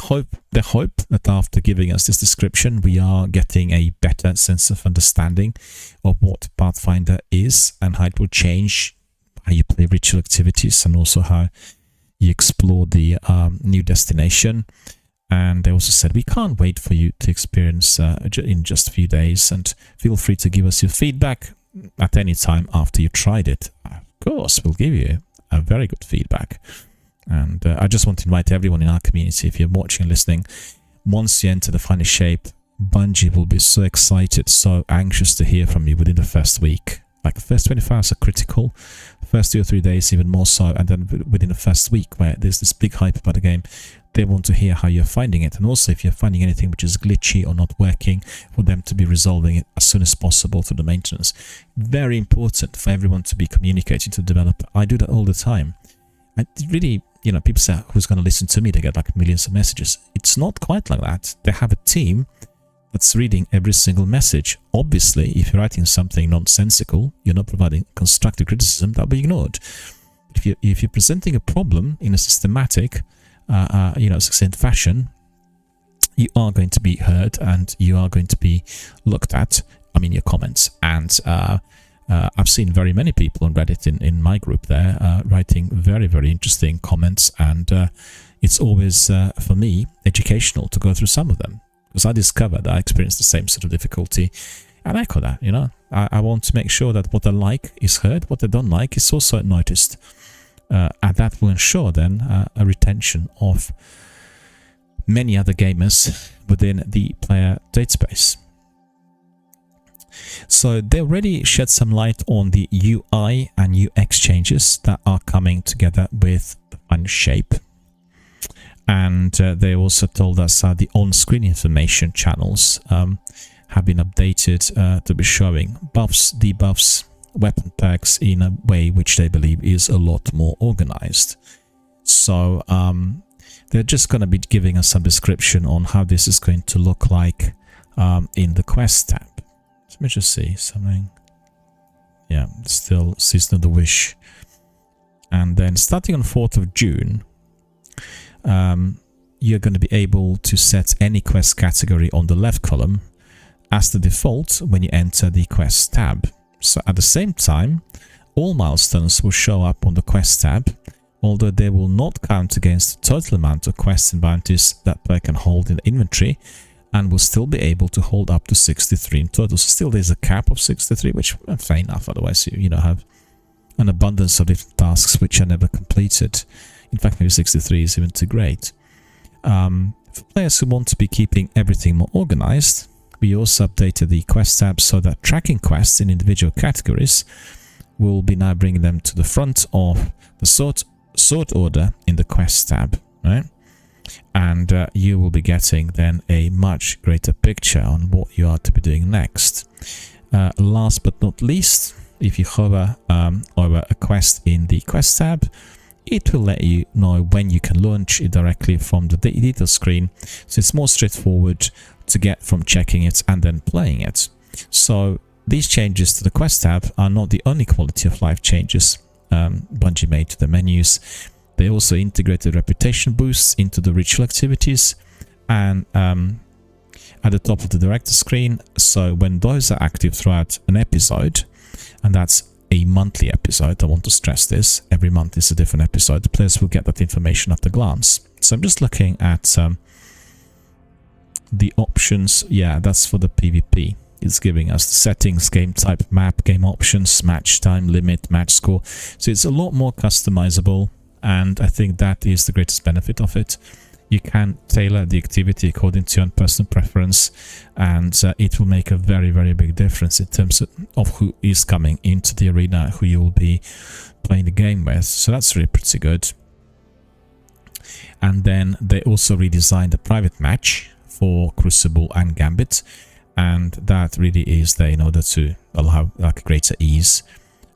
they hope that after giving us this description, we are getting a better sense of understanding of what Pathfinder is and how it will change how you play ritual activities and also how you explore the new destination. And they also said, we can't wait for you to experience in just a few days, and feel free to give us your feedback at any time after you've tried it. Of course, we'll give you a very good feedback. And I just want to invite everyone in our community, if you're watching and listening, once you enter the Final Shape, Bungie will be so excited, so anxious to hear from you within the first week. Like the first 24 hours are critical, first 2 or 3 days even more so, and then within the first week where there's this big hype about the game, they want to hear how you're finding it. And also if you're finding anything which is glitchy or not working, for them to be resolving it as soon as possible through the maintenance. Very important for everyone to be communicating to the developer. I do that all the time. I really... You know, people say, who's going to listen to me? They get like millions of messages. It's not quite like that. They have a team that's reading every single message. Obviously, if you're writing something nonsensical, you're not providing constructive criticism, that'll be ignored. If you're presenting a problem in a systematic, succinct fashion, you are going to be heard and you are going to be looked at. I mean, your comments. And I've seen very many people on Reddit in my group there writing very, very interesting comments, and it's always, for me, educational to go through some of them, because I discovered I experienced the same sort of difficulty, and I echo that, you know. I want to make sure that what I like is heard, what I don't like is also noticed, and that will ensure then a retention of many other gamers within the player database. So they already shed some light on the UI and UX changes that are coming together with the Final Shape. And they also told us the on-screen information channels have been updated to be showing buffs, debuffs, weapon perks in a way which they believe is a lot more organized. So they're just going to be giving us some description on how this is going to look like in the quest tab. Let me just see something. Yeah, still Season of the Wish. And then starting on 4th of June, you're going to be able to set any quest category on the left column as the default when you enter the quest tab. So at the same time, all milestones will show up on the quest tab, although they will not count against the total amount of quests and bounties that player can hold in the inventory, and will still be able to hold up to 63 in total. So still there's a cap of 63, which fair enough, otherwise you have an abundance of different tasks which are never completed. In fact, maybe 63 is even too great. For players who want to be keeping everything more organized, we also updated the quest tab so that tracking quests in individual categories we'll be now bringing them to the front of the sort order in the quest tab, right? And you will be getting then a much greater picture on what you are to be doing next. Last but not least, if you hover over a quest in the quest tab, it will let you know when you can launch it directly from the detail screen. So it's more straightforward to get from checking it and then playing it. So these changes to the quest tab are not the only quality of life changes Bungie made to the menus. They also integrated reputation boosts into the ritual activities and at the top of the director screen. So when those are active throughout an episode, and that's a monthly episode, I want to stress this, every month is a different episode, the players will get that information at a glance. So I'm just looking at the options. Yeah, that's for the PvP. It's giving us the settings, game type, map, game options, match time, limit, match score. So it's a lot more customizable, and I think that is the greatest benefit of it. You can tailor the activity according to your own personal preference, and it will make a very, very big difference in terms of who is coming into the arena, who you will be playing the game with. So that's really pretty good. And then they also redesigned the private match for Crucible and Gambit, and that really is there in order to allow like greater ease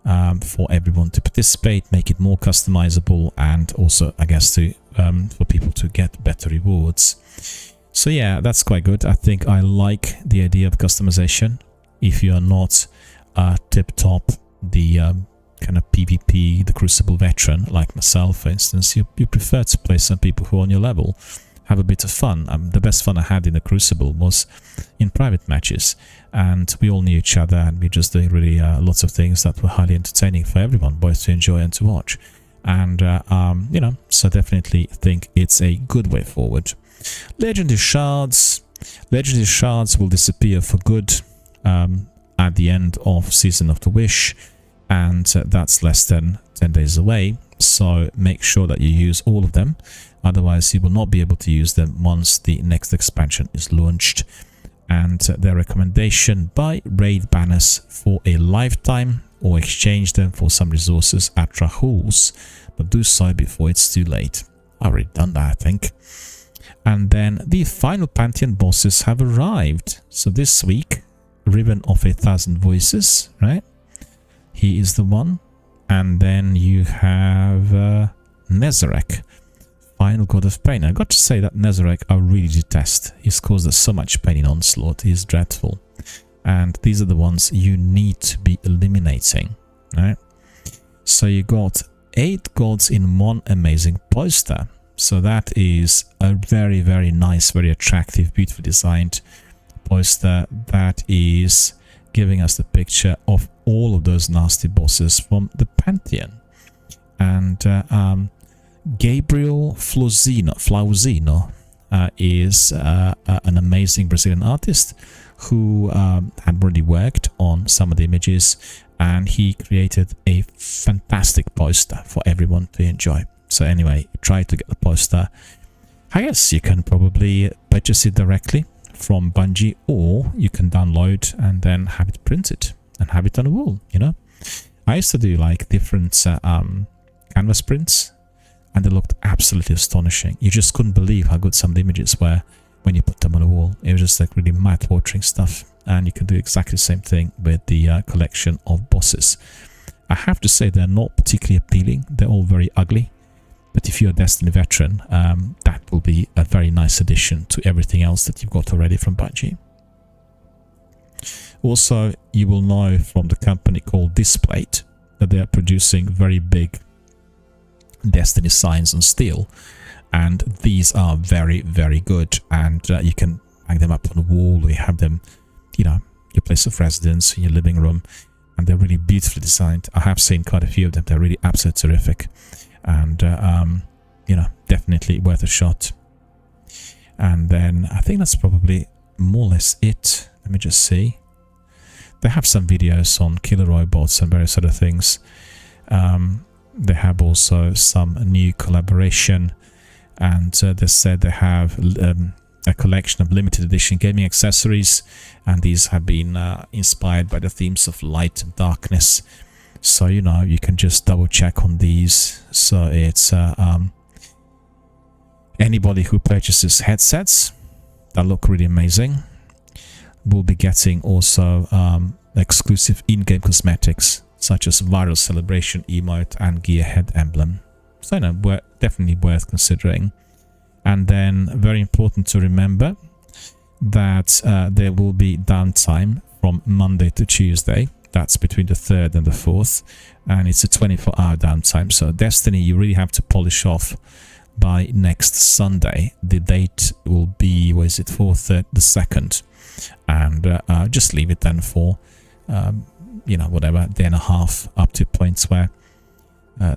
for everyone to participate, make it more customizable, and also, I guess, to for people to get better rewards. So yeah, that's quite good. I think I like the idea of customization. If you are not tip-top, the kind of PvP, the Crucible veteran, like myself, for instance, you prefer to play some people who are on your level, have a bit of fun. The best fun I had in the Crucible was in private matches, and we all knew each other, and we just doing really lots of things that were highly entertaining for everyone, both to enjoy and to watch. And you know, so definitely think it's a good way forward. Legendary shards will disappear for good at the end of Season of the Wish, and that's less than 10 days away. So make sure that you use all of them, otherwise you will not be able to use them once the next expansion is launched. And their recommendation: buy raid banners for a lifetime or exchange them for some resources at Rahul's, but do so before it's too late. I've already done that, I think. And then the final Pantheon bosses have arrived. So this week, Riven of 1,000 Voices, right? He is the one. And then you have Nezarec, Final God of Pain. I got to say that Nezarec I really detest. He's caused us so much pain in Onslaught. He's dreadful. And these are the ones you need to be eliminating, right? So you got 8 gods in one amazing poster. So that is a very, very nice, very attractive, beautifully designed poster that is giving us the picture of all of those nasty bosses from the Pantheon. And Gabriel Flauzino is an amazing Brazilian artist who had already worked on some of the images, and he created a fantastic poster for everyone to enjoy. So anyway, try to get the poster. I guess you can probably purchase it directly from Bungie, or you can download and then have it printed and have it on a wall, you know. I used to do like different canvas prints, and they looked absolutely astonishing. You just couldn't believe how good some of the images were when you put them on a wall. It was just like really mouth-watering stuff. And you can do exactly the same thing with the collection of bosses. I have to say they're not particularly appealing. They're all very ugly. But if you're a Destiny veteran, that will be a very nice addition to everything else that you've got already from Bungie. Also, you will know from the company called Displate that they are producing very big Destiny signs on steel. And these are very, very good. And you can hang them up on the wall, or you have them, you know, your place of residence, in your living room. And they're really beautifully designed. I have seen quite a few of them. They're really absolutely terrific. And, you know, definitely worth a shot. And then I think that's probably more or less it. Let me just see. They have some videos on killer robots and various other things. They have also some new collaboration. And they said they have a collection of limited edition gaming accessories. And these have been inspired by the themes of light and darkness. So, you know, you can just double check on these. So it's anybody who purchases headsets that look really amazing will be getting also exclusive in-game cosmetics such as viral celebration emote and gearhead emblem. So, you know, definitely worth considering. And then very important to remember that there will be downtime from Monday to Tuesday. That's between the 3rd and the 4th, and it's a 24-hour downtime. So Destiny, you really have to polish off by next Sunday. The date will be, what is it, 4th, the 2nd, and just leave it then for, you know, whatever, day and a half, up to points where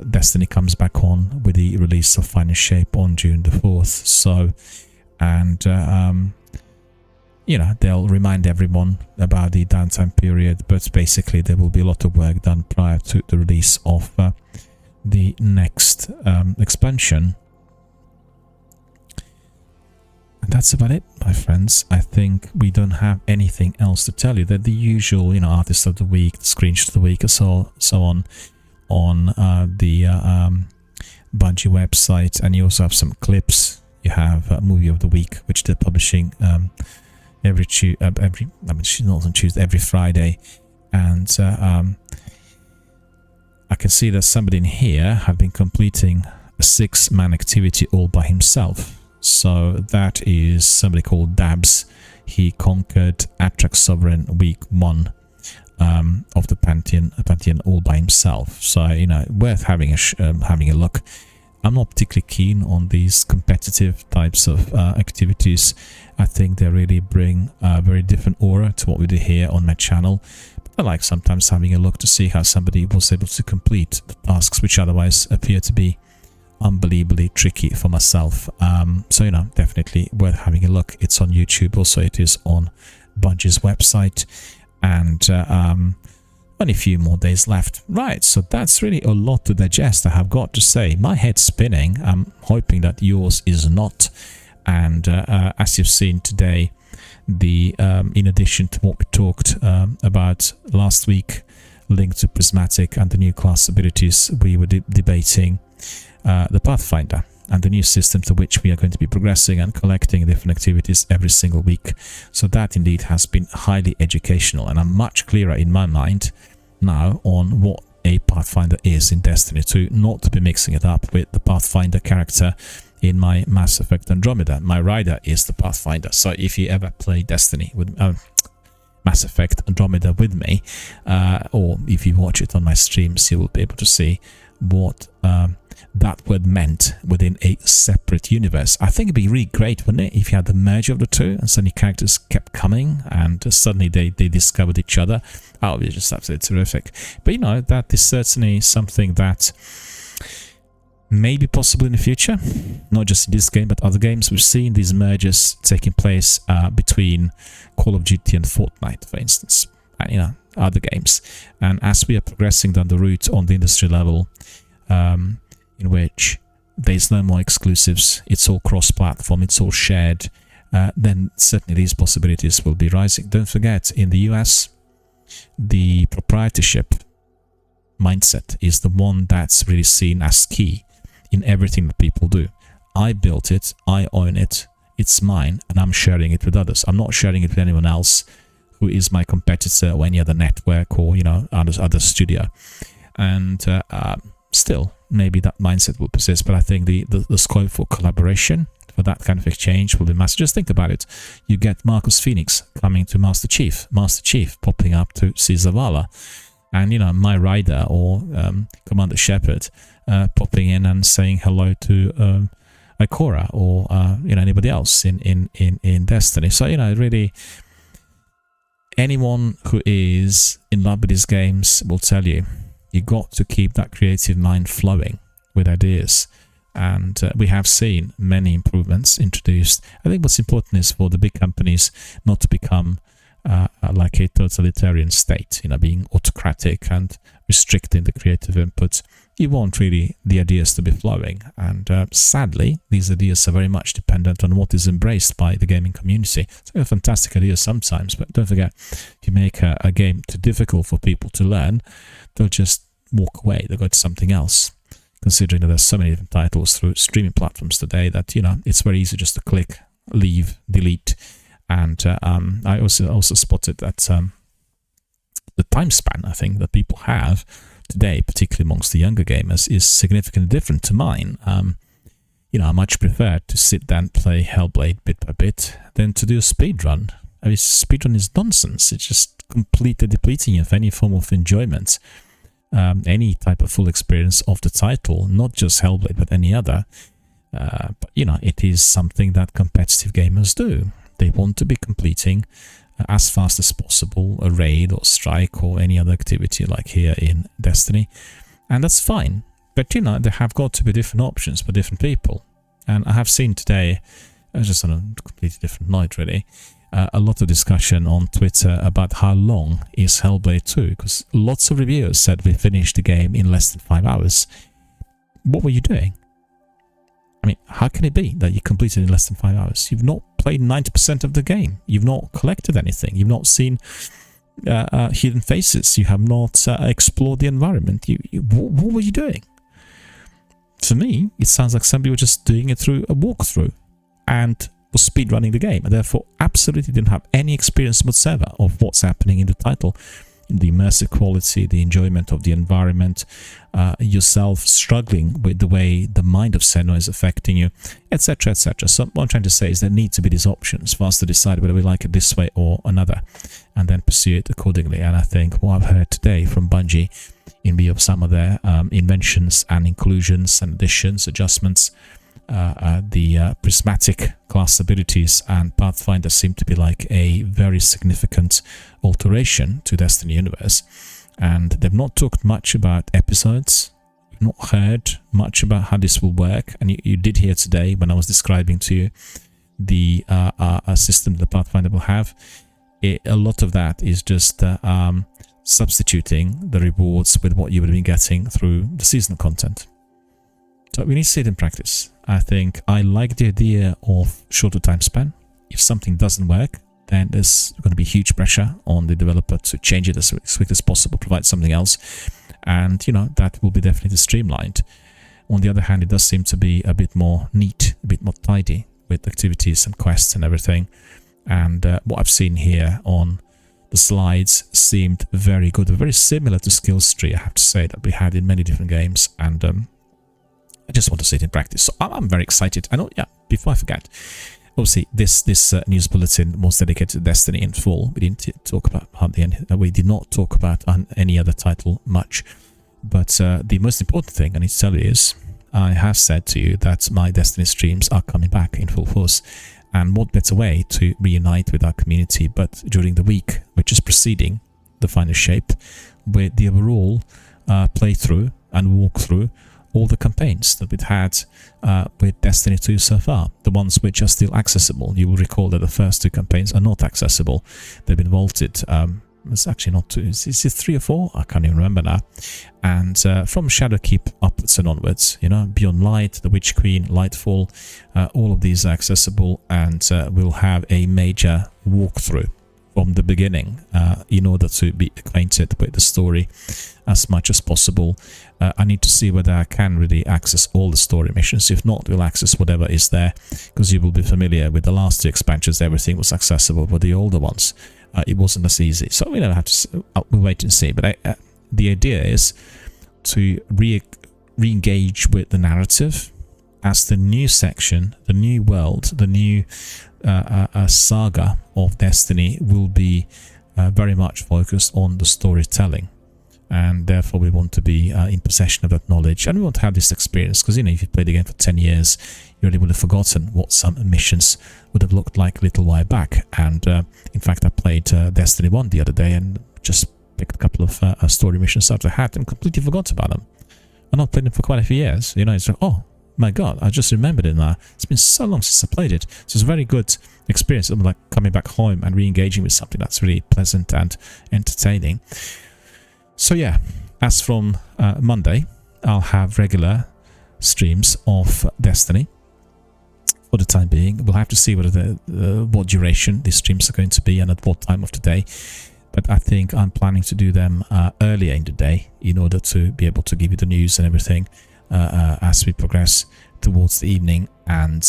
Destiny comes back on with the release of Final Shape on June the 4th. So, and you know, they'll remind everyone about the downtime period, but basically there will be a lot of work done prior to the release of the next expansion. And that's about it, my friends. I think we don't have anything else to tell you. That the usual, you know, artist of the week, the screenshot of the week, or so on the Bungie website, and you also have some clips. You have a movie of the week, which they're publishing every Friday, and I can see that somebody in here have been completing a 6-man activity all by himself. So that is somebody called Dabs. He conquered Atrax Sovereign week 1 of the Pantheon all by himself. So, you know, worth having a look. I'm not particularly keen on these competitive types of activities. I think they really bring a very different aura to what we do here on my channel. But I like sometimes having a look to see how somebody was able to complete the tasks which otherwise appear to be unbelievably tricky for myself. So, you know, definitely worth having a look. It's on YouTube. Also, it is on Bungie's website. And only a few more days left. Right, so that's really a lot to digest, I have got to say. My head's spinning. I'm hoping that yours is not. And as you've seen today, the in addition to what we talked about last week, linked to Prismatic and the new class abilities, we were debating the Pathfinder and the new system to which we are going to be progressing and collecting different activities every single week. So that indeed has been highly educational, and I'm much clearer in my mind now on what a Pathfinder is in Destiny 2, not to be mixing it up with the Pathfinder character in my Mass Effect Andromeda. My rider is the Pathfinder. So if you ever play Destiny with Mass Effect Andromeda with me, or if you watch it on my streams, you will be able to see what that word meant within a separate universe. I think it'd be really great, wouldn't it, if you had the merge of the two and suddenly characters kept coming and suddenly they discovered each other. Oh, it would be just absolutely terrific. But, you know, that is certainly something that may be possible in the future, not just in this game, but other games. We've seen these mergers taking place between Call of Duty and Fortnite, for instance, and, you know, other games. And as we are progressing down the route on the industry level, in which there's no more exclusives, it's all cross-platform, it's all shared, then certainly these possibilities will be rising. Don't forget, in the US, the proprietorship mindset is the one that's really seen as key in everything that people do. I built it, I own it, it's mine, and I'm sharing it with others. I'm not sharing it with anyone else who is my competitor or any other network or, you know, other studio. And still, maybe that mindset will persist, but I think the scope for collaboration, for that kind of exchange, will be massive. Just think about it. You get Marcus Phoenix coming to Master Chief popping up to Caesar Vala, and, you know, my rider or Commander Shepard popping in and saying hello to Ikora or you know, anybody else in Destiny. So, you know, really, anyone who is in love with these games will tell you, you got to keep that creative mind flowing with ideas. And we have seen many improvements introduced. I think what's important is for the big companies not to become like a totalitarian state, you know, being autocratic and restricting the creative input. You want really the ideas to be flowing. And sadly, these ideas are very much dependent on what is embraced by the gaming community. It's a fantastic idea sometimes, but don't forget, if you make a game too difficult for people to learn, they'll just walk away. They go to something else. Considering that there's so many different titles through streaming platforms today that, it's very easy just to click, leave, delete. And I also spotted that the time span, I think, that people have today, particularly amongst the younger gamers, is significantly different to mine. I much prefer to sit down and play Hellblade bit by bit than to do a speedrun. I mean, speedrun is nonsense. It's just completely depleting you of any form of enjoyment. Any type of full experience of the title, not just Hellblade, but any other. But it is something that competitive gamers do. They want to be completing as fast as possible a raid or strike or any other activity like here in Destiny, and that's fine. But there have got to be different options for different people. And I have seen today, just on a completely different night really, a lot of discussion on Twitter about how long is Hellblade 2, because lots of reviewers said we finished the game in less than 5 hours. What were you doing? I mean, how can it be that you completed in less than 5 hours? You've not played 90% of the game. You've not collected anything. You've not seen hidden faces. You have not explored the environment. What were you doing? To me, it sounds like somebody was just doing it through a walkthrough and was speedrunning the game, and therefore absolutely didn't have any experience whatsoever of what's happening in the title, the immersive quality, the enjoyment of the environment, yourself struggling with the way the mind of Senua is affecting you, etc., etc. So what I'm trying to say is there need to be these options for us to decide whether we like it this way or another, and then pursue it accordingly. And I think what I've heard today from Bungie, in view of some of their inventions and inclusions and additions, adjustments, the prismatic class abilities and Pathfinder seem to be like a very significant alteration to Destiny universe. And they've not talked much about episodes. We've not heard much about how this will work. And you did hear today when I was describing to you the system the Pathfinder will have. A lot of that is just substituting the rewards with what you would have been getting through the seasonal content. So we need to see it in practice. I think I like the idea of shorter time span. If something doesn't work, then there's going to be huge pressure on the developer to change it as quick as possible, provide something else, and that will be definitely streamlined. On the other hand, it does seem to be a bit more neat, a bit more tidy with activities and quests and everything. And what I've seen here on the slides seemed very good, very similar to Skills Tree, I have to say, that we had in many different games. And I just want to see it in practice. So I'm very excited. I know, before I forget, obviously this news bulletin was dedicated to Destiny in full. We didn't talk about we did not talk about any other title much. But the most important thing I need to tell you is I have said to you that my Destiny streams are coming back in full force. And what better way to reunite with our community but during the week, which is preceding the final shape, with the overall playthrough and walkthrough all the campaigns that we've had with Destiny 2 so far, the ones which are still accessible. You will recall that the first 2 campaigns are not accessible. They've been vaulted. It's actually not 2. Is it 3 or 4? I can't even remember now. And from Shadowkeep upwards and onwards, Beyond Light, The Witch Queen, Lightfall, all of these are accessible, and we'll have a major walkthrough from the beginning in order to be acquainted with the story as much as possible. I need to see whether I can really access all the story missions. If not, we'll access whatever is there, because you will be familiar with the last 2 expansions. Everything was accessible, but the older ones, it wasn't as easy. So we don't have to. We'll wait and see. But the idea is to re-engage with the narrative as the new section, the new world, the new saga of Destiny will be very much focused on the storytelling. And therefore we want to be in possession of that knowledge, and we want to have this experience, because if you played the game for 10 years, you really would have forgotten what some missions would have looked like a little while back. And in fact, I played Destiny 1 the other day and just picked a couple of story missions out of the hat and completely forgot about them. I've not played them for quite a few years. It's like, oh my god, I just remembered it now. It's been so long since I played it. So it's a very good experience. I'm like coming back home and re-engaging with something that's really pleasant and entertaining. So yeah, as from Monday, I'll have regular streams of Destiny for the time being. We'll have to see whether what duration these streams are going to be and at what time of the day. but I think I'm planning to do them earlier in the day in order to be able to give you the news and everything as we progress towards the evening. And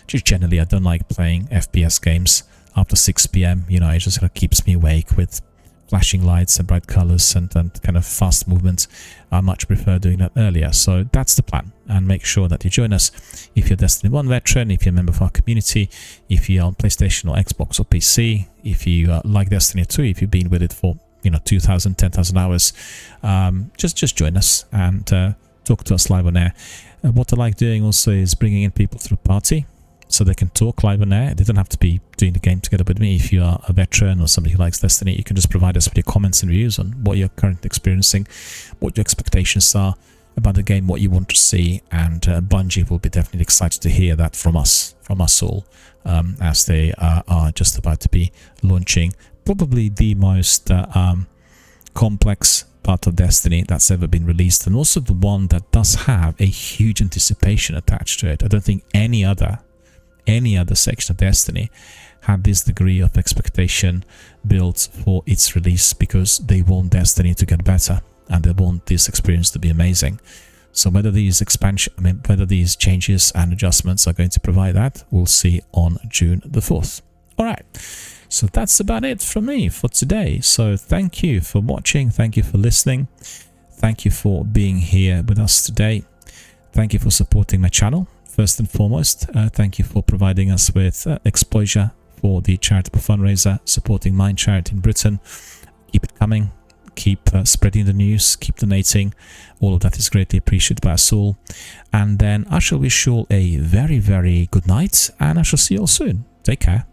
just generally, I don't like playing FPS games after 6 p.m. You know, it just kind of keeps me awake with flashing lights and bright colors and kind of fast movements. I much prefer doing that earlier. So that's the plan. And make sure that you join us if you're Destiny 1 veteran, if you're a member of our community, if you're on PlayStation or Xbox or PC, if you like Destiny 2, if you've been with it for 2,000, 10,000 hours, just join us and talk to us live on air. What I like doing also is bringing in people through party, so they can talk live on air. They don't have to be doing the game together with me. If you are a veteran or somebody who likes Destiny, you can just provide us with your comments and views on what you're currently experiencing, what your expectations are about the game, what you want to see, and Bungie will be definitely excited to hear that from us all, as they are just about to be launching probably the most complex part of Destiny that's ever been released, and also the one that does have a huge anticipation attached to it. I don't think any other section of Destiny had this degree of expectation built for its release, because they want Destiny to get better and they want this experience to be amazing. So whether these whether these changes and adjustments are going to provide that, we'll see on June the 4th. All right, so that's about it from me for today. So thank you for watching, thank you for listening, thank you for being here with us today, thank you for supporting my channel. First and foremost, thank you for providing us with exposure for the charitable fundraiser supporting Mind Charity in Britain. Keep it coming, keep spreading the news, keep donating. All of that is greatly appreciated by us all. And then I shall wish you all a very, very good night, and I shall see you all soon. Take care.